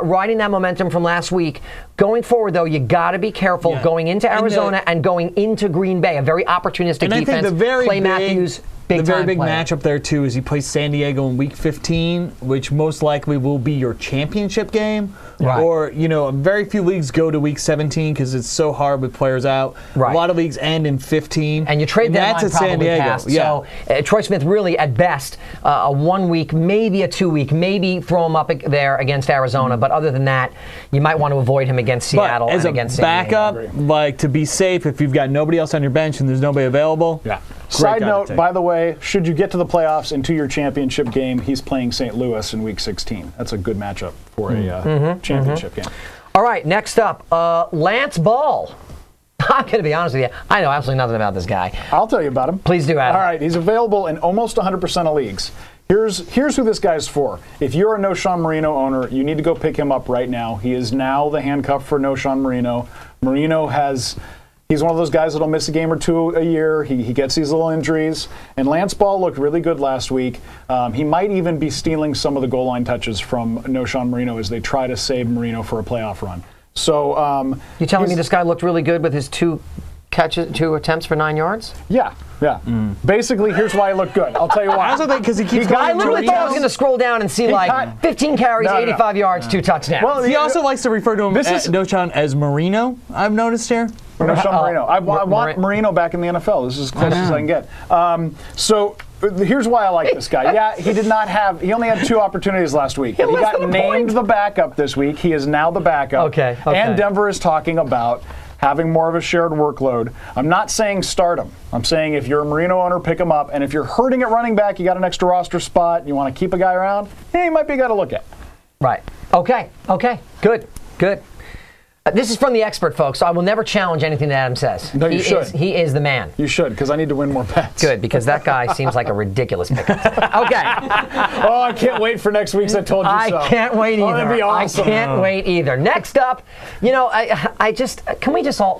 Riding that momentum from last week. Going forward, though, you got to be careful going into Arizona and going into Green Bay. A very opportunistic defense. I think the very Clay Matthews. Big the very time big player. matchup there too is he plays San Diego in Week 15, which most likely will be your championship game. Right. Or very few leagues go to Week 17 because it's so hard with players out. Right. A lot of leagues end in 15, and you trade that that's at San Diego. Passed. Yeah. So Troy Smith really, at best, a 1 week, maybe a 2 week, maybe throw him up there against Arizona. But other than that, you might want to avoid him against Seattle but as and against San backup, Diego. to be safe, if you've got nobody else on your bench and there's nobody available. Yeah. Great Side guy to note, take. by the way, should you get to the playoffs into your championship game, he's playing St. Louis in Week 16. That's a good matchup for a championship game. All right, next up, Lance Ball. I'm going to be honest with you. I know absolutely nothing about this guy. I'll tell you about him. Please do, Adam. All right, he's available in almost 100% of leagues. Here's who this guy's for. If you're a No-Sean Marino owner, you need to go pick him up right now. He is now the handcuff for No-Sean Marino. He's one of those guys that'll miss a game or two a year. He gets these little injuries. And Lance Ball looked really good last week. He might even be stealing some of the goal line touches from No-Sean Marino as they try to save Marino for a playoff run. So You telling me this guy looked really good with his two attempts for 9 yards? Yeah. Basically, here's why he looked good. I'll tell you why. I also think because he keeps I going literally thought I was going to scroll down and see got- 15 carries, No. 85 yards, 2 touchdowns. Well, He also likes to refer to him This is- No-Sean as Marino, I've noticed here. No-Sean Marino. I want Mar- Marino back in the NFL. This is as close as I can get. So here's why I like this guy. Yeah, he only had 2 opportunities last week. He less got than a named point. the backup this week. He is now the backup. Okay. And Denver is talking about having more of a shared workload. I'm not saying start him. I'm saying if you're a Marino owner, pick him up. And if you're hurting at running back, you got an extra roster spot, you want to keep a guy around, he might be a guy to look at. Right. Okay. Good. This is from the expert, folks, so I will never challenge anything that Adam says. No, you should. He is the man. You should, because I need to win more bets. Good, because that guy seems like a ridiculous pickup. Okay. Oh, I can't wait for next week's I Told You So. I can't wait either. Oh, that'd be awesome. I can't wait either. Next up, can we just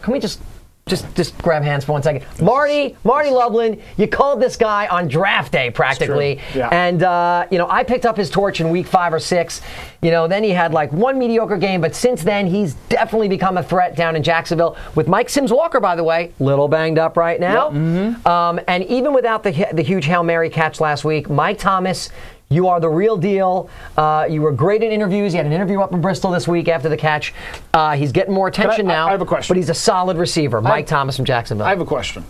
grab hands for 1 second? Marty Loveland, you called this guy on draft day practically. true. Yeah. And, I picked up his torch in week 5 or 6. Then he had like 1 mediocre game, but since then he's definitely become a threat down in Jacksonville with Mike Sims Walker, by the way, little banged up right now. Yep. And even without the huge Hail Mary catch last week, Mike Thomas, you are the real deal. You were great in interviews. You had an interview up in Bristol this week after the catch. He's getting more attention now. I have a question. But he's a solid receiver. Mike Thomas from Jacksonville. I have a question.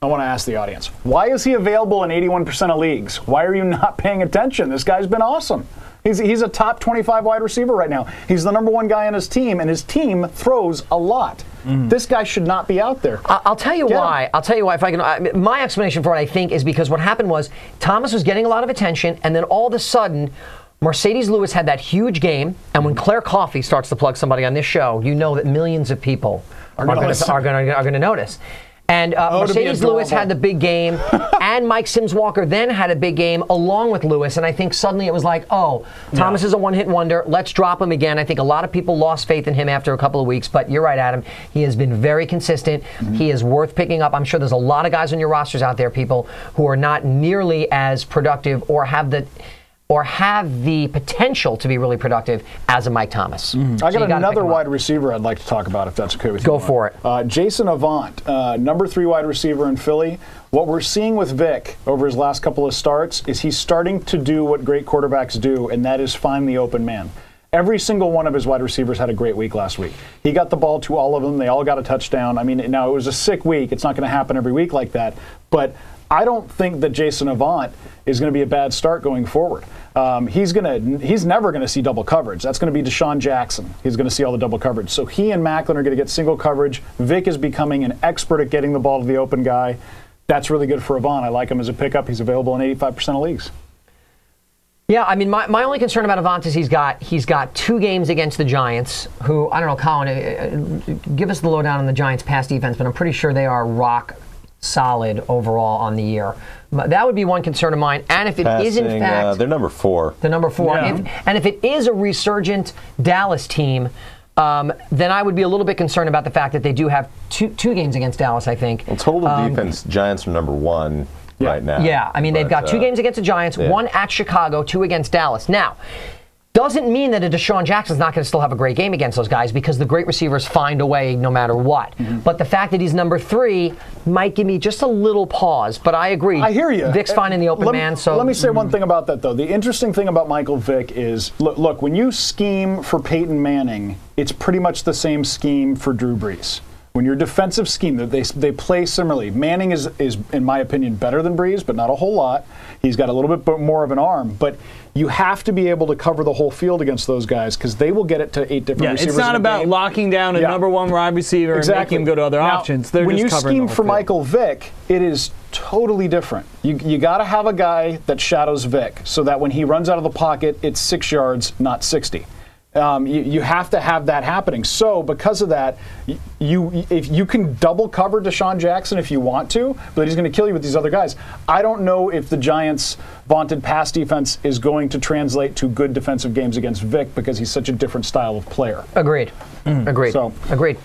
I want to ask the audience. Why is he available in 81% of leagues? Why are you not paying attention? This guy's been awesome. He's a top 25 wide receiver right now. He's the number 1 guy on his team, and his team throws a lot. This guy should not be out there. I'll tell you why. I'll tell you why. If I can, my explanation for it, I think, is because what happened was Thomas was getting a lot of attention, and then all of a sudden, Mercedes Lewis had that huge game. And when Claire Coffey starts to plug somebody on this show, you know that millions of people are going to notice. And Mercedes Lewis had the big game, and Mike Sims Walker then had a big game along with Lewis. And I think suddenly it was like, Thomas is a one-hit wonder. Let's drop him again. I think a lot of people lost faith in him after a couple of weeks. But you're right, Adam. He has been very consistent. He is worth picking up. I'm sure there's a lot of guys on your rosters out there, people, who are not nearly as productive or have the potential to be really productive as a Mike Thomas. I got another wide receiver I'd like to talk about, if that's okay with you. Go for it. Jason Avant, number 3 wide receiver in Philly. What we're seeing with Vick over his last couple of starts is he's starting to do what great quarterbacks do, and that is find the open man. Every single one of his wide receivers had a great week last week. He got the ball to all of them. They all got a touchdown. I mean, now it was a sick week. It's not going to happen every week like that. But I don't think that Jason Avant is going to be a bad start going forward. He's never going to see double coverage. That's going to be DeSean Jackson. He's going to see all the double coverage. So he and Macklin are going to get single coverage. Vick is becoming an expert at getting the ball to the open guy. That's really good for Avant. I like him as a pickup. He's available in 85% of leagues. Yeah, I mean, my only concern about Avant is he's got 2 games against the Giants, who, I don't know, Colin, give us the lowdown on the Giants' pass defense, but I'm pretty sure they are rock solid overall on the year. That would be one concern of mine. And if it is in fact, they're number 4. the number 4, Yeah. and if it is a resurgent Dallas team, then I would be a little bit concerned about the fact that they do have two games against Dallas, I think. Well, total defense, Giants are number 1 right now. Yeah, I mean, they've got 2 games against the Giants, 1 at Chicago, 2 against Dallas. Now, Doesn't mean that a DeSean Jackson's not going to still have a great game against those guys because the great receivers find a way no matter what. But the fact that he's number 3 might give me just a little pause. But I agree. I hear you. Vick's finding the open man. So let me say one thing about that, though. The interesting thing about Michael Vick is, look, when you scheme for Peyton Manning, it's pretty much the same scheme for Drew Brees. When your defensive scheme, they play similarly. Manning is, in my opinion, better than Brees, but not a whole lot. He's got a little bit more of an arm. But you have to be able to cover the whole field against those guys because they will get it to 8 different receivers. It's not about locking down a number 1 wide receiver and making him go to other options. They're when just you covering scheme the whole for field. Michael Vick, it is totally different. You got to have a guy that shadows Vick so that when he runs out of the pocket, it's 6 yards, not 60. You have to have that happening. So because of that, if you can double cover DeSean Jackson if you want to, but he's going to kill you with these other guys. I don't know if the Giants' vaunted pass defense is going to translate to good defensive games against Vick because he's such a different style of player. Agreed. Agreed. So. Agreed.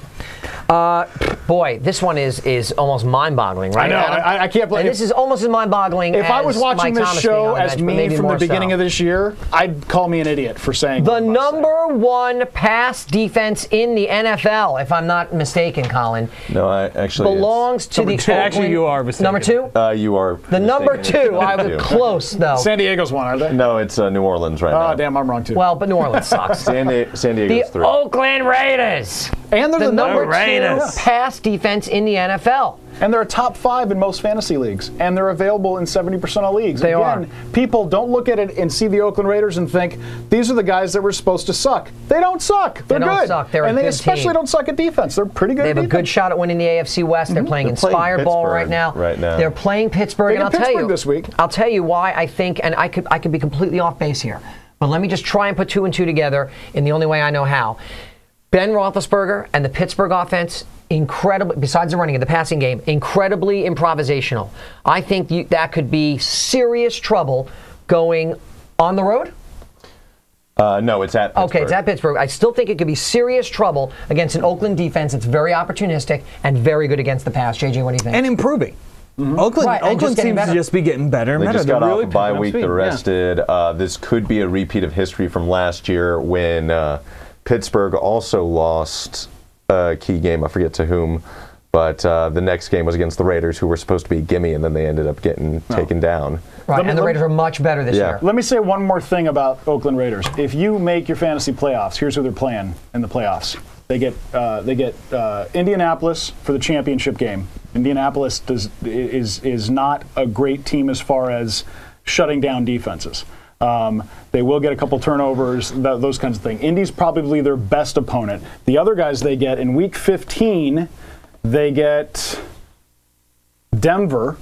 Boy, this one is almost mind-boggling, right? I know. I can't believe. This is almost as mind-boggling. If I was watching this show as me from the beginning of this year, I'd call me an idiot for saying the number 1 pass defense in the NFL, if I'm not mistaken, Colin. No, I actually belongs to the Actually, Oakland, you are mistaken. number 2. You are The number 2. I was close though. San Diego's one, are they? No, it's New Orleans right now. Oh, damn, I'm wrong too. Well, but New Orleans sucks. San Diego's The 3. Oakland Raiders. And they're The number 2 Raiders. pass defense in the NFL. And they're a top 5 in most fantasy leagues, and they're available in 70% of leagues. They Again, are. People don't look at it and see the Oakland Raiders and think these are the guys that were supposed to suck. They don't suck. They're They don't good. suck. They're a and they good especially team. don't suck at defense. They're pretty good. They at have a good defense. shot at winning the AFC West. They're playing They're playing inspired ball right Pittsburgh now. right now. They're playing Pittsburgh, They and I'll get tell you Pittsburgh this week. I'll tell you why I think, and I could be completely off base here, but let me just try and put 2 and 2 together in the only way I know how. Ben Roethlisberger and the Pittsburgh offense, incredibly, besides the running of the passing game, incredibly improvisational. I think that could be serious trouble going on the road. No, it's at Pittsburgh. Okay, it's at Pittsburgh. I still think it could be serious trouble against an Oakland defense that's very opportunistic and very good against the pass. JJ, what do you think? And improving. Oakland, Right, and just Oakland getting seems better. to just be getting better and They better. just They're got really off a bye picking up week. speed. They're rested. This could be a repeat of history from last year when Pittsburgh also lost a key game. I forget to whom, but the next game was against the Raiders, who were supposed to be gimme, and then they ended up getting taken down. Right, and the Raiders are much better this year. Let me say one more thing about Oakland Raiders. If you make your fantasy playoffs, here's who they're playing in the playoffs. They get Indianapolis for the championship game. Indianapolis is not a great team as far as shutting down defenses. They will get a couple turnovers, those kinds of things. Indy's probably their best opponent. The other guys they get in Week 15, they get Denver.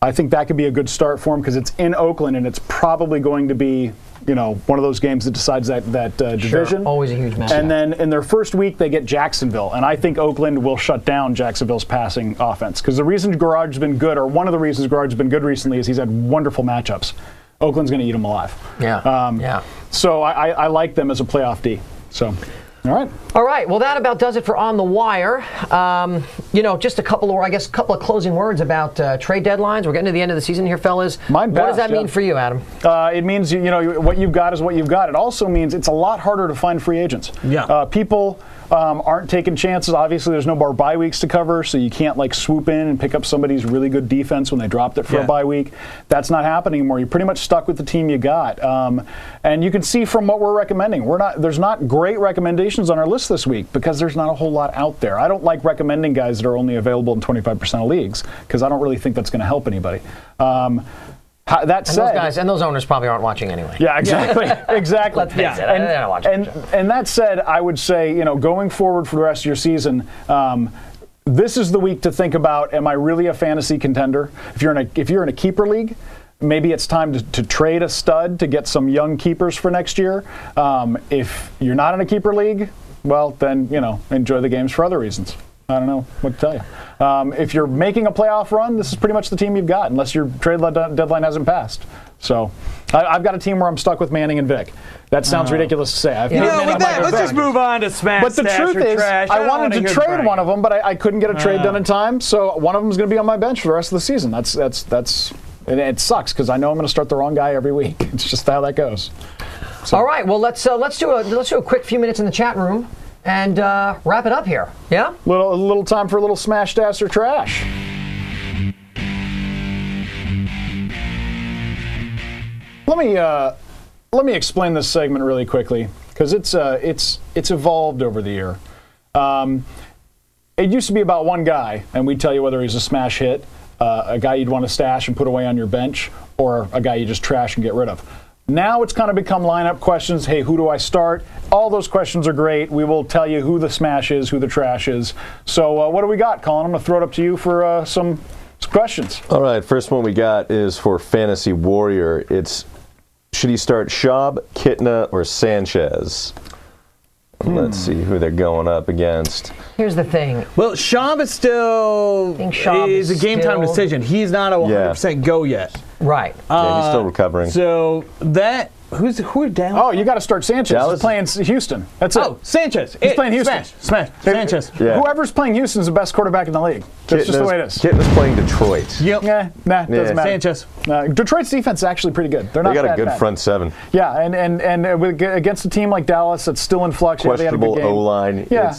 I think that could be a good start for them because it's in Oakland and it's probably going to be, one of those games that decides that division. Always a huge match. And then in their first week, they get Jacksonville. And I think Oakland will shut down Jacksonville's passing offense. Because the reason Garage has been good, or one of the reasons Garage has been good recently, is he's had wonderful matchups. Oakland's going to eat them alive. Yeah. So I like them as a playoff D. So, all right. Well, that about does it for On the Wire. Just a couple of closing words about trade deadlines. We're getting to the end of the season here, fellas. Mine what does that passed, mean for you, Adam? It means what you've got is what you've got. It also means it's a lot harder to find free agents. Yeah. People aren't taking chances. Obviously, there's no more bye weeks to cover, so you can't swoop in and pick up somebody's really good defense when they dropped it for a bye week. That's not happening anymore. You're pretty much stuck with the team you got. And you can see from what we're recommending, there's not great recommendations on our list this week because there's not a whole lot out there. I don't like recommending guys that are only available in 25% of leagues because I don't really think that's going to help anybody. That said, those guys and those owners probably aren't watching anyway. Yeah, exactly. Exactly. Let's face it, they're not watching. And that said, I would say, going forward for the rest of your season, this is the week to think about: am I really a fantasy contender? If you're in a keeper league, maybe it's time to trade a stud to get some young keepers for next year. If you're not in a keeper league, well, then enjoy the games for other reasons. I don't know what to tell you. If you're making a playoff run, this is pretty much the team you've got, unless your trade deadline hasn't passed. So I've got a team where I'm stuck with Manning and Vick. That sounds ridiculous to say. Let's just move on to Smash. But the truth is, I wanted to trade one of them, but I couldn't get a trade done in time. So one of them is going to be on my bench for the rest of the season. And it sucks because I know I'm going to start the wrong guy every week. It's just how that goes. So. All right. Well, let's do a quick few minutes in the chat room and wrap it up here. Yeah. A little time for a little smash, dash, or trash. Let me explain this segment really quickly because it's evolved over the year. It used to be about one guy, and we'd tell you whether he's a smash hit, a guy you'd want to stash and put away on your bench, or a guy you just trash and get rid of. Now it's kind of become lineup questions. Hey, who do I start? All those questions are great. We will tell you who the smash is, who the trash is. So what do we got, Colin? I'm going to throw it up to you for some questions. All right, first one we got is for Fantasy Warrior. It's, should he start Schaub, Kitna, or Sanchez? Let's see who they're going up against. Here's the thing. Well, Schaub is still is a game time decision. He's not a 100% go yet. Right. Yeah, he's still recovering. So that who's down? Oh, you got to start Sanchez. Dallas? He's playing Houston. That's it. Oh, Sanchez. He's playing Houston. Smash. Sanchez. Yeah. Whoever's playing Houston is the best quarterback in the league. That's just the way it is. Kitna's playing Detroit. Yep. Doesn't matter. Sanchez. Detroit's defense is actually pretty good. They're not They got that a good bad. front seven. Yeah, and against a team like Dallas that's still in flux, Questionable they had a good game. O-line. Yeah.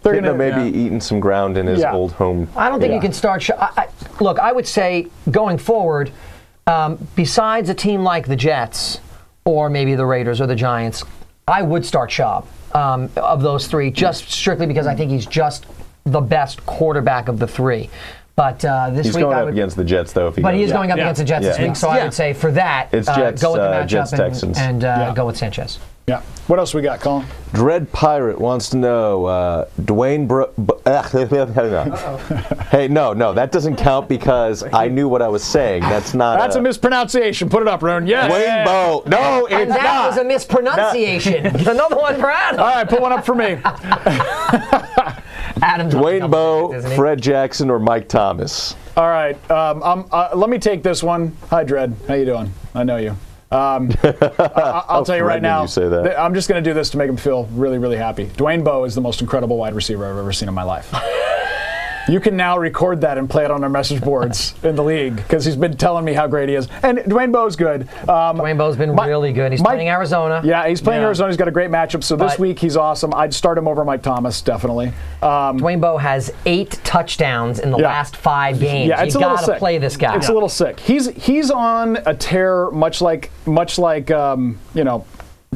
They're Kitna gonna may be eating some ground in his old home. I don't think you can start. Look, I would say going forward, besides a team like the Jets or maybe the Raiders or the Giants, I would start Schaub of those three, just strictly because I think he's just the best quarterback of the three. But this He's week going I up would, against the Jets, though. If he but goes. he is going up against the Jets this week, so I would say for that, It's Jets, go with the matchup Jets, Texans. and go with Sanchez. Yeah. What else we got, Colin? Dread Pirate wants to know, Dwayne Hey, no, that doesn't count because I knew what I was saying. That's not. That's a mispronunciation. Put it up, Roan. Yes. Dwayne Bowe. No, it's And that not. was a mispronunciation. Another one for Adam. All right, put one up for me. Adam's Dwayne Bowe, isn't he? Fred Jackson, or Mike Thomas. All right. Let me take this one. Hi, Dredd. How you doing? I know you. I'll tell you right now. You say that. I'm just going to do this to make him feel really, really happy. Dwayne Bowe is the most incredible wide receiver I've ever seen in my life. You can now record that and play it on our message boards in the league because he's been telling me how great he is. And Dwayne Bowe's good. Dwayne Bowe's been really good. He's playing Arizona. Yeah, he's playing Arizona. He's got a great matchup. So this week he's awesome. I'd start him over Mike Thomas, definitely. Dwayne Bowe has 8 touchdowns in the last 5 games. Yeah, it's you a little got sick. to play this guy. It's a little sick. He's on a tear, much like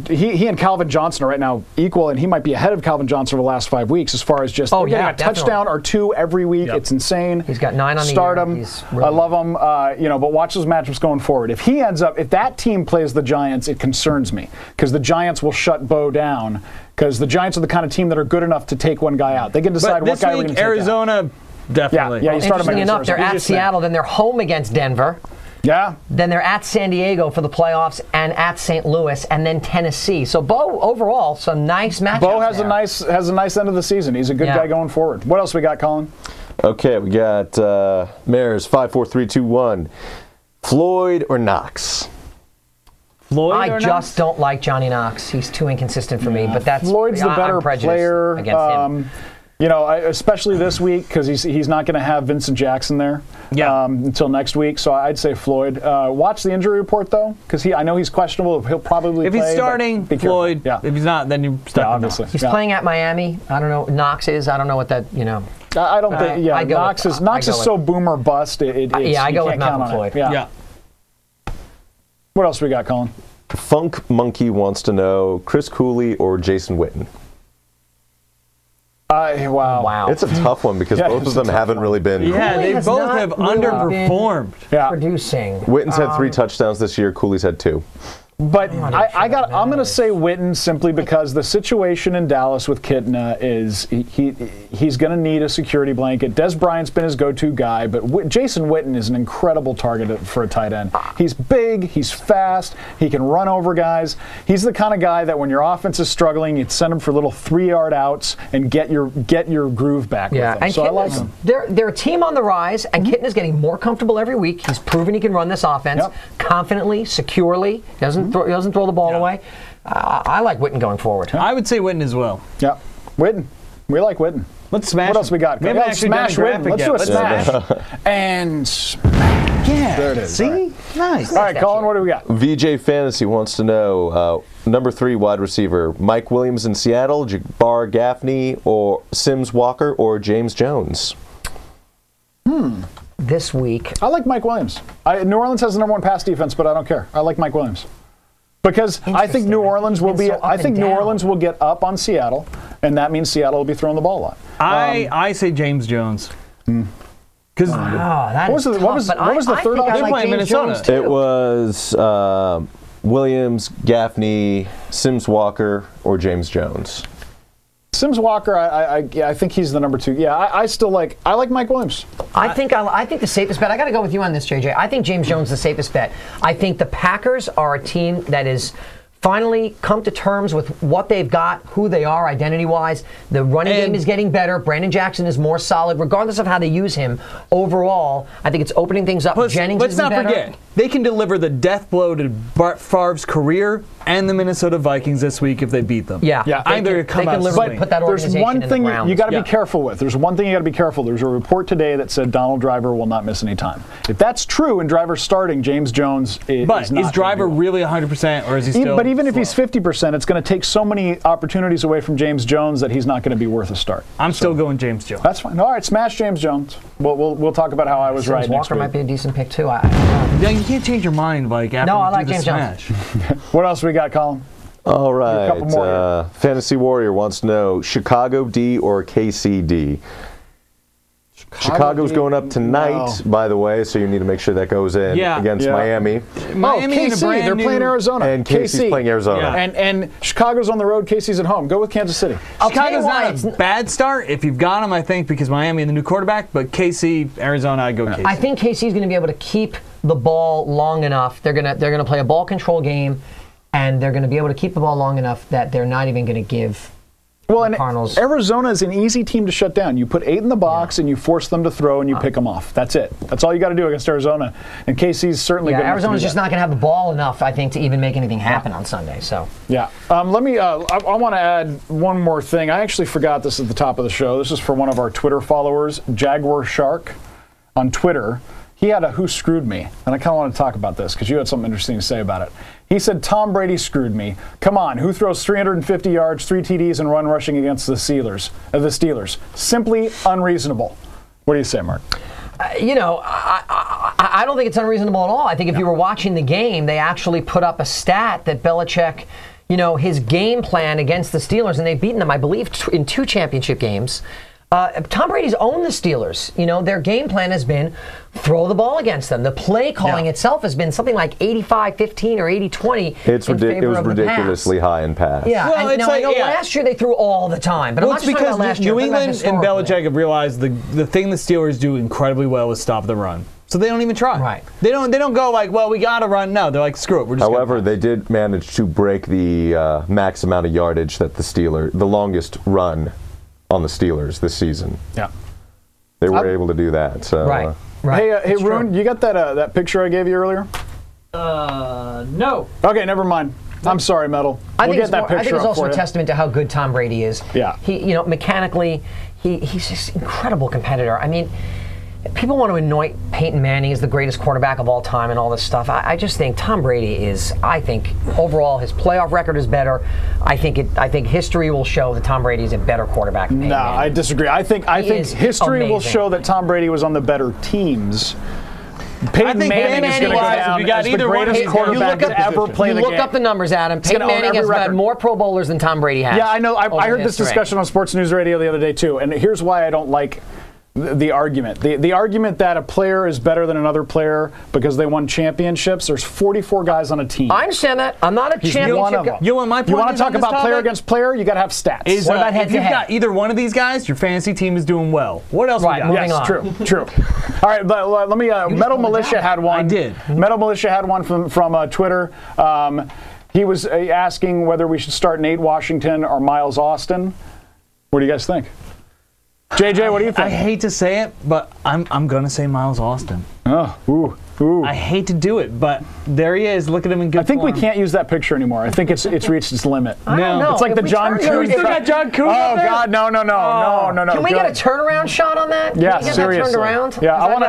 He and Calvin Johnson are right now equal, and he might be ahead of Calvin Johnson over the last 5 weeks as far as just getting a touchdown or two every week. Yep. It's insane. He's got 9 on the Start year. him. Really I love him. But watch those matchups going forward. If that team plays the Giants, it concerns me because the Giants will shut Bo down because the Giants are the kind of team that are good enough to take one guy out. They can decide what guy we're going to take out. Arizona, definitely. Yeah, you start Interesting enough, they're at Seattle, then they're home against Denver. Yeah. Then they're at San Diego for the playoffs and at St. Louis and then Tennessee. So Bo, overall, some nice matchups. Bo has a nice end of the season. He's a good guy going forward. What else we got, Colin? Okay, we got Mares 5, 4, 3, 2, 1. Floyd or Knox? I just don't like Johnny Knox. He's too inconsistent for me. But that's Floyd's the better player against him. Especially this week because he's not going to have Vincent Jackson there until next week. So I'd say Floyd. Watch the injury report though, because I know he's questionable. He'll probably play. If he's starting, Floyd. Yeah. If he's not, then you're stuck. Obviously, he's playing at Miami. I don't know. Knox is. I don't know what that. I don't think. Yeah, Knox is so boomer bust. I go with Malcolm Floyd. Yeah. What else we got, Colin? Funk Monkey wants to know Chris Cooley or Jason Witten. Wow. It's a tough one because both of them haven't really been. Yeah, they both have underperformed. Producing. Witten's had 3 touchdowns this year. Cooley's had 2. But I'm going to say Witten simply because the situation in Dallas with Kitna is he's going to need a security blanket. Des Bryant's been his go-to guy, but Jason Witten is an incredible target for a tight end. He's big, he's fast, he can run over guys. He's the kind of guy that when your offense is struggling, you'd send him for little 3-yard outs and get your groove back with him. And so I like him. They're a team on the rise, and Kitna's getting more comfortable every week. He's proven he can run this offense confidently, securely. He doesn't throw the ball away. I like Witten going forward. I would say Witten as well. Yeah, Witten. We like Witten. Let's smash. What else we got? We haven't actually smash done a Witten. Let's do a smash. And smash. Yeah. There it is. See? Nice. All right, Colin, what do we got? VJ Fantasy wants to know number 3 wide receiver, Mike Williams in Seattle, Jabbar Gaffney, or Sims Walker, or James Jones? This week, I like Mike Williams. New Orleans has the number 1 pass defense, but I don't care. I like Mike Williams. Because I think New Orleans will be. I think New Orleans will get up on Seattle, and that means Seattle will be throwing the ball a lot. I say James Jones. Because that What was is the- tough, what was- but what was the I third think I option? like They're playing James Minnesota. Jones, too. It was Williams, Gaffney, Sims Walker, or James Jones. Sims Walker, I think he's the number 2. Yeah, I still like. I like Mike Williams. I think the safest bet. I got to go with you on this, JJ. I think James Jones is the safest bet. I think the Packers are a team that is finally come to terms with what they've got, who they are identity-wise. The running game is getting better. Brandon Jackson is more solid, regardless of how they use him. Overall, I think it's opening things up. Jennings let's is not better. forget, they can deliver the death blow to Bart Favre's career and the Minnesota Vikings this week if they beat them. Yeah. I think they're going to come out literally swinging. put that There's organization one in the thing ground. you got to Yeah. be careful with. There's one thing you got to be careful. There's a report today that said Donald Driver will not miss any time. If that's true and Driver's starting, James Jones is But not is Driver really 100%, or is he still? But even if slow? he's 50%, it's going to take so many opportunities away from James Jones that he's not going to be worth a start. I'm still going James Jones. That's fine. All right, smash James Jones. We'll talk about how I was right Sims next Walker week. might be a decent pick too. I don't know. Yeah, you can't change your mind like after No, you I do like the James Jones. smash. What else we got, Colin? All right. couple more here. Fantasy Warrior wants to know Chicago D or KCD. Chicago's going up tonight, by the way, so you need to make sure that goes in against Yeah. Miami. Miami in a KC, brand they're new- playing Arizona. And KC's playing Arizona. Yeah. And Chicago's on the road, KC's at home. Go with Kansas City. I'll tell you Chicago's why not it's a bad start if you've got him, I think, because Miami and the new quarterback. But KC, Arizona, I'd go KC. I think KC's going to be able to keep the ball long enough. They're gonna play a ball control game, and they're going to be able to keep the ball long enough that they're not even going to give. Well, and Cardinals. Arizona is an easy team to shut down. You put 8 in the box and you force them to throw and you pick them off. That's it. That's all you got to do against Arizona. And KC's certainly Yeah, good enough to Arizona's do just that. not going to have the ball enough, I think, to even make anything happen on Sunday. So Yeah. Let me. I want to add one more thing. I actually forgot this at the top of the show. This is for one of our Twitter followers, Jaguar Shark, on Twitter. He had a "Who screwed me?" and I kind of want to talk about this because you had something interesting to say about it. He said, "Tom Brady screwed me. Come on, who throws 350 yards, 3 TDs, and run rushing against the Steelers? Simply unreasonable." What do you say, Mark? I don't think it's unreasonable at all. I think if you were watching the game, they actually put up a stat that Belichick, his game plan against the Steelers, and they've beaten them, I believe, in 2 championship games. Tom Brady's owned the Steelers. Their game plan has been throw the ball against them. The play calling itself has been something like 85-15 or 80-20 It was ridiculously high in pass. Yeah, Well, it's I know like, last year they threw all the time, but I'm Well, not it's just talking because about last year. New I'm talking about England and historically. Belichick have realized the thing the Steelers do incredibly well is stop the run. So they don't even try. Right. They don't go like, well, we got to run. No, they're like, screw it. We're just. However, they did manage to break the max amount of yardage that the longest run on the Steelers this season. Yeah. They were able to do that. So, Right. Hey, It's true. Rune, you got that picture I gave you earlier? No. Okay, never mind. I'm sorry, Metal. I We'll think get that I picture think it's up also for a you. testament to how good Tom Brady is. Yeah. He, mechanically, he's just an incredible competitor. I mean, people want to anoint Peyton Manning as the greatest quarterback of all time and all this stuff. I just think Tom Brady is. I think overall his playoff record is better. I think history will show that Tom Brady is a better quarterback than Peyton No, Manning. I disagree. I think is history will amazing. show that Tom Brady was on the better teams. Peyton think Manning Peyton is going to go Manning-wise, if down you got as the either one of greatest these- quarterback you to ever play You the look game. up the numbers, Adam. Peyton gonna own Manning every has had record. more Pro Bowlers than Tom Brady has. Yeah, I know. I over heard this history. discussion on Sports News Radio the other day too, and here's why I don't like the argument. The argument that a player is better than another player because they won championships. There's 44 guys on a team. I understand that. I'm not a He's championship one of guy. them. You know what my point You want is to talk on this about player topic? against player? You got to have stats. Is, What about if you've head-to-head? got either one of these guys, your fantasy team is doing well. What else Right, we got? moving Yes, on. true. All right, but let me. Metal Militia had one. I did. Metal Militia had one from Twitter. He was asking whether we should start Nate Washington or Miles Austin. What do you guys think? JJ, what do you I think? hate to say it, but I'm gonna say Miles Austin. Oh, ooh. Ooh. I hate to do it, but there he is. Look at him in good I think we form. can't use that picture anymore. I think it's reached its limit. I don't know. It's like If the we John turn- Coon. We still got John Coon Oh up there? God, no. Can we get a turnaround shot on that? Yeah, Can we get seriously. that turned around? Yeah, I Is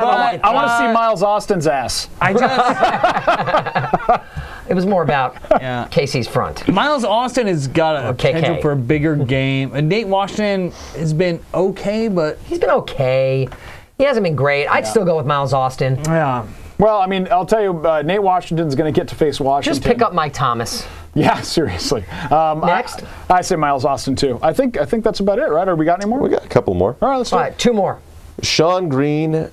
that want to see Miles Austin's ass. I just It was more about yeah. Casey's front. Miles Austin has got a KK. potential for a bigger game. And Nate Washington has been okay, but He's been okay. He hasn't been great. I'd still go with Miles Austin. yeah. Well, I mean, I'll tell you, Nate Washington's going to get to face Washington. Just pick up Mike Thomas. Yeah, seriously. Next? I say Miles Austin too. I think that's about it, right? Or we got any more? We got a couple more. All right, let's do All it. right, 2 more. Sean Green,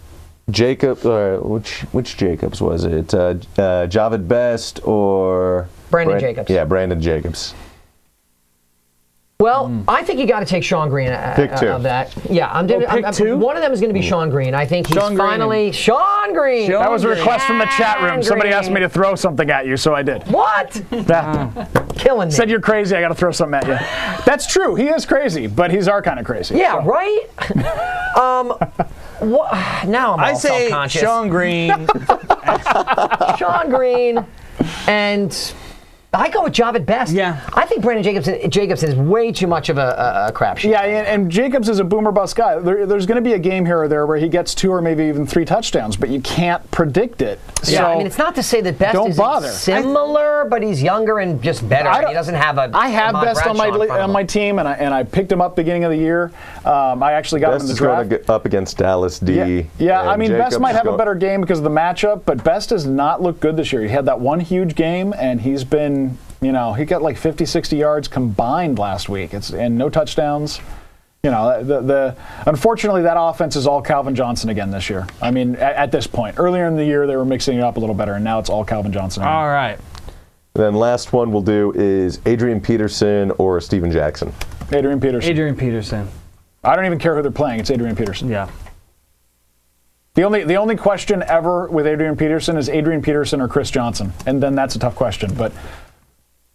Jacob, which Jacobs was it? Javid Best or Brandon Jacobs. Yeah, Brandon Jacobs. Well, I think you got to take Sean Green Pick 2. of that. Yeah, I'm doing. pick 2? One of them is going to be Sean Green. I think he's Sean Green. finally Sean Green. Sean That was a request from the chat room. Somebody Green. asked me to throw something at you, so I did. What? Yeah. Killing me. Said you're crazy, I got to throw something at you. That's true. He is crazy, but he's our kind of crazy. Yeah, so. right? Now I'm all I say self-conscious. Sean Green. Sean Green, and I go with Javid Best. Yeah. I think Brandon Jacobson is way too much of a crapshoot. Yeah, and Jacobs is a boomer bust guy. There's going to be a game here or there where he gets 2 or maybe even 3 touchdowns, but you can't predict it. Yeah, So I mean, it's not to say that Best don't is bother. similar, but he's younger and just better. I And don't- he doesn't have a. I have Ahmad Best on Bradshaw in front of my him. team, and I picked him up beginning of the year. I actually got Best him in is the draft. going up against Dallas D. Yeah, I and mean, Jacobs Best might have a go- better game because of the matchup, but Best does not look good this year. He had that one huge game, and he's been, he got like 50, 60 yards combined last week. And no touchdowns. Unfortunately, that offense is all Calvin Johnson again this year. I mean, at this point. Earlier in the year, they were mixing it up a little better, and now it's all Calvin Johnson again. All right. Then last one we'll do is Adrian Peterson or Steven Jackson. Adrian Peterson. Adrian Peterson. I don't even care who they're playing. It's Adrian Peterson. Yeah. The only question ever with Adrian Peterson is Adrian Peterson or Chris Johnson, and then that's a tough question. But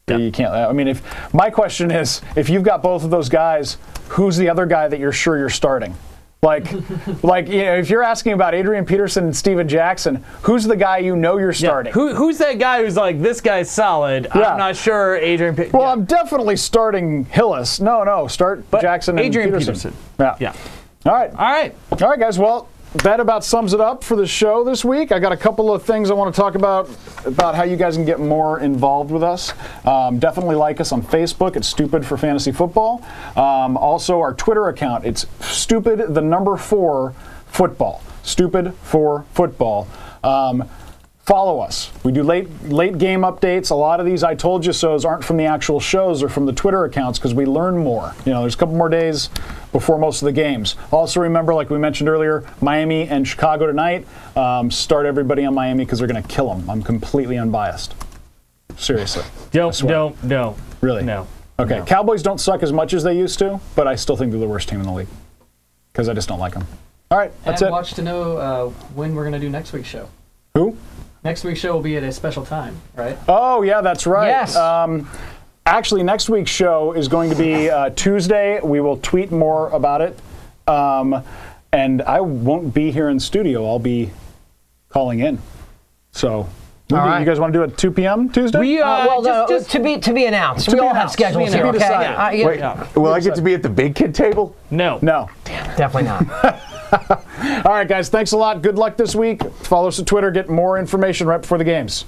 you can't. I mean, if my question is, if you've got both of those guys, who's the other guy that you're sure you're starting? Like, if you're asking about Adrian Peterson and Steven Jackson, who's the guy you're starting? Who's that guy who's like, this guy's solid? Yeah. I'm not sure. Adrian Peterson. Well, I'm definitely starting Hillis. No, start Jackson and Adrian Peterson. Peterson. Yeah. Yeah. All right, guys. Well, that about sums it up for the show this week. I got a couple of things I want to talk about how you guys can get more involved with us. Definitely like us on Facebook. It's Stupid for Fantasy Football. Also, our Twitter account. It's Stupid4 Football. Stupid for Football. Follow us. We do late game updates. A lot of these I told you so's aren't from the actual shows or from the Twitter accounts because we learn more. There's a couple more days before most of the games. Also remember, like we mentioned earlier, Miami and Chicago tonight. Start everybody on Miami because they're going to kill them. I'm completely unbiased. Seriously. No. Really? No. Okay. No. Cowboys don't suck as much as they used to, but I still think they're the worst team in the league because I just don't like them. All right, that's and it. watch to know when we're going to do next week's show. Who? Next week's show will be at a special time, right? Oh, yeah, that's right. Yes. Actually, next week's show is going to be Tuesday. We will tweet more about it. And I won't be here in studio. I'll be calling in. So, right. you guys want to do it at 2 p.m. Tuesday? We just to be announced. To we be all have announced. schedules To here. be Okay. decided. Yeah, Will I get to be at the big kid table? no. No. definitely not. All right, guys. Thanks a lot. Good luck this week. Follow us on Twitter. Get more information right before the games.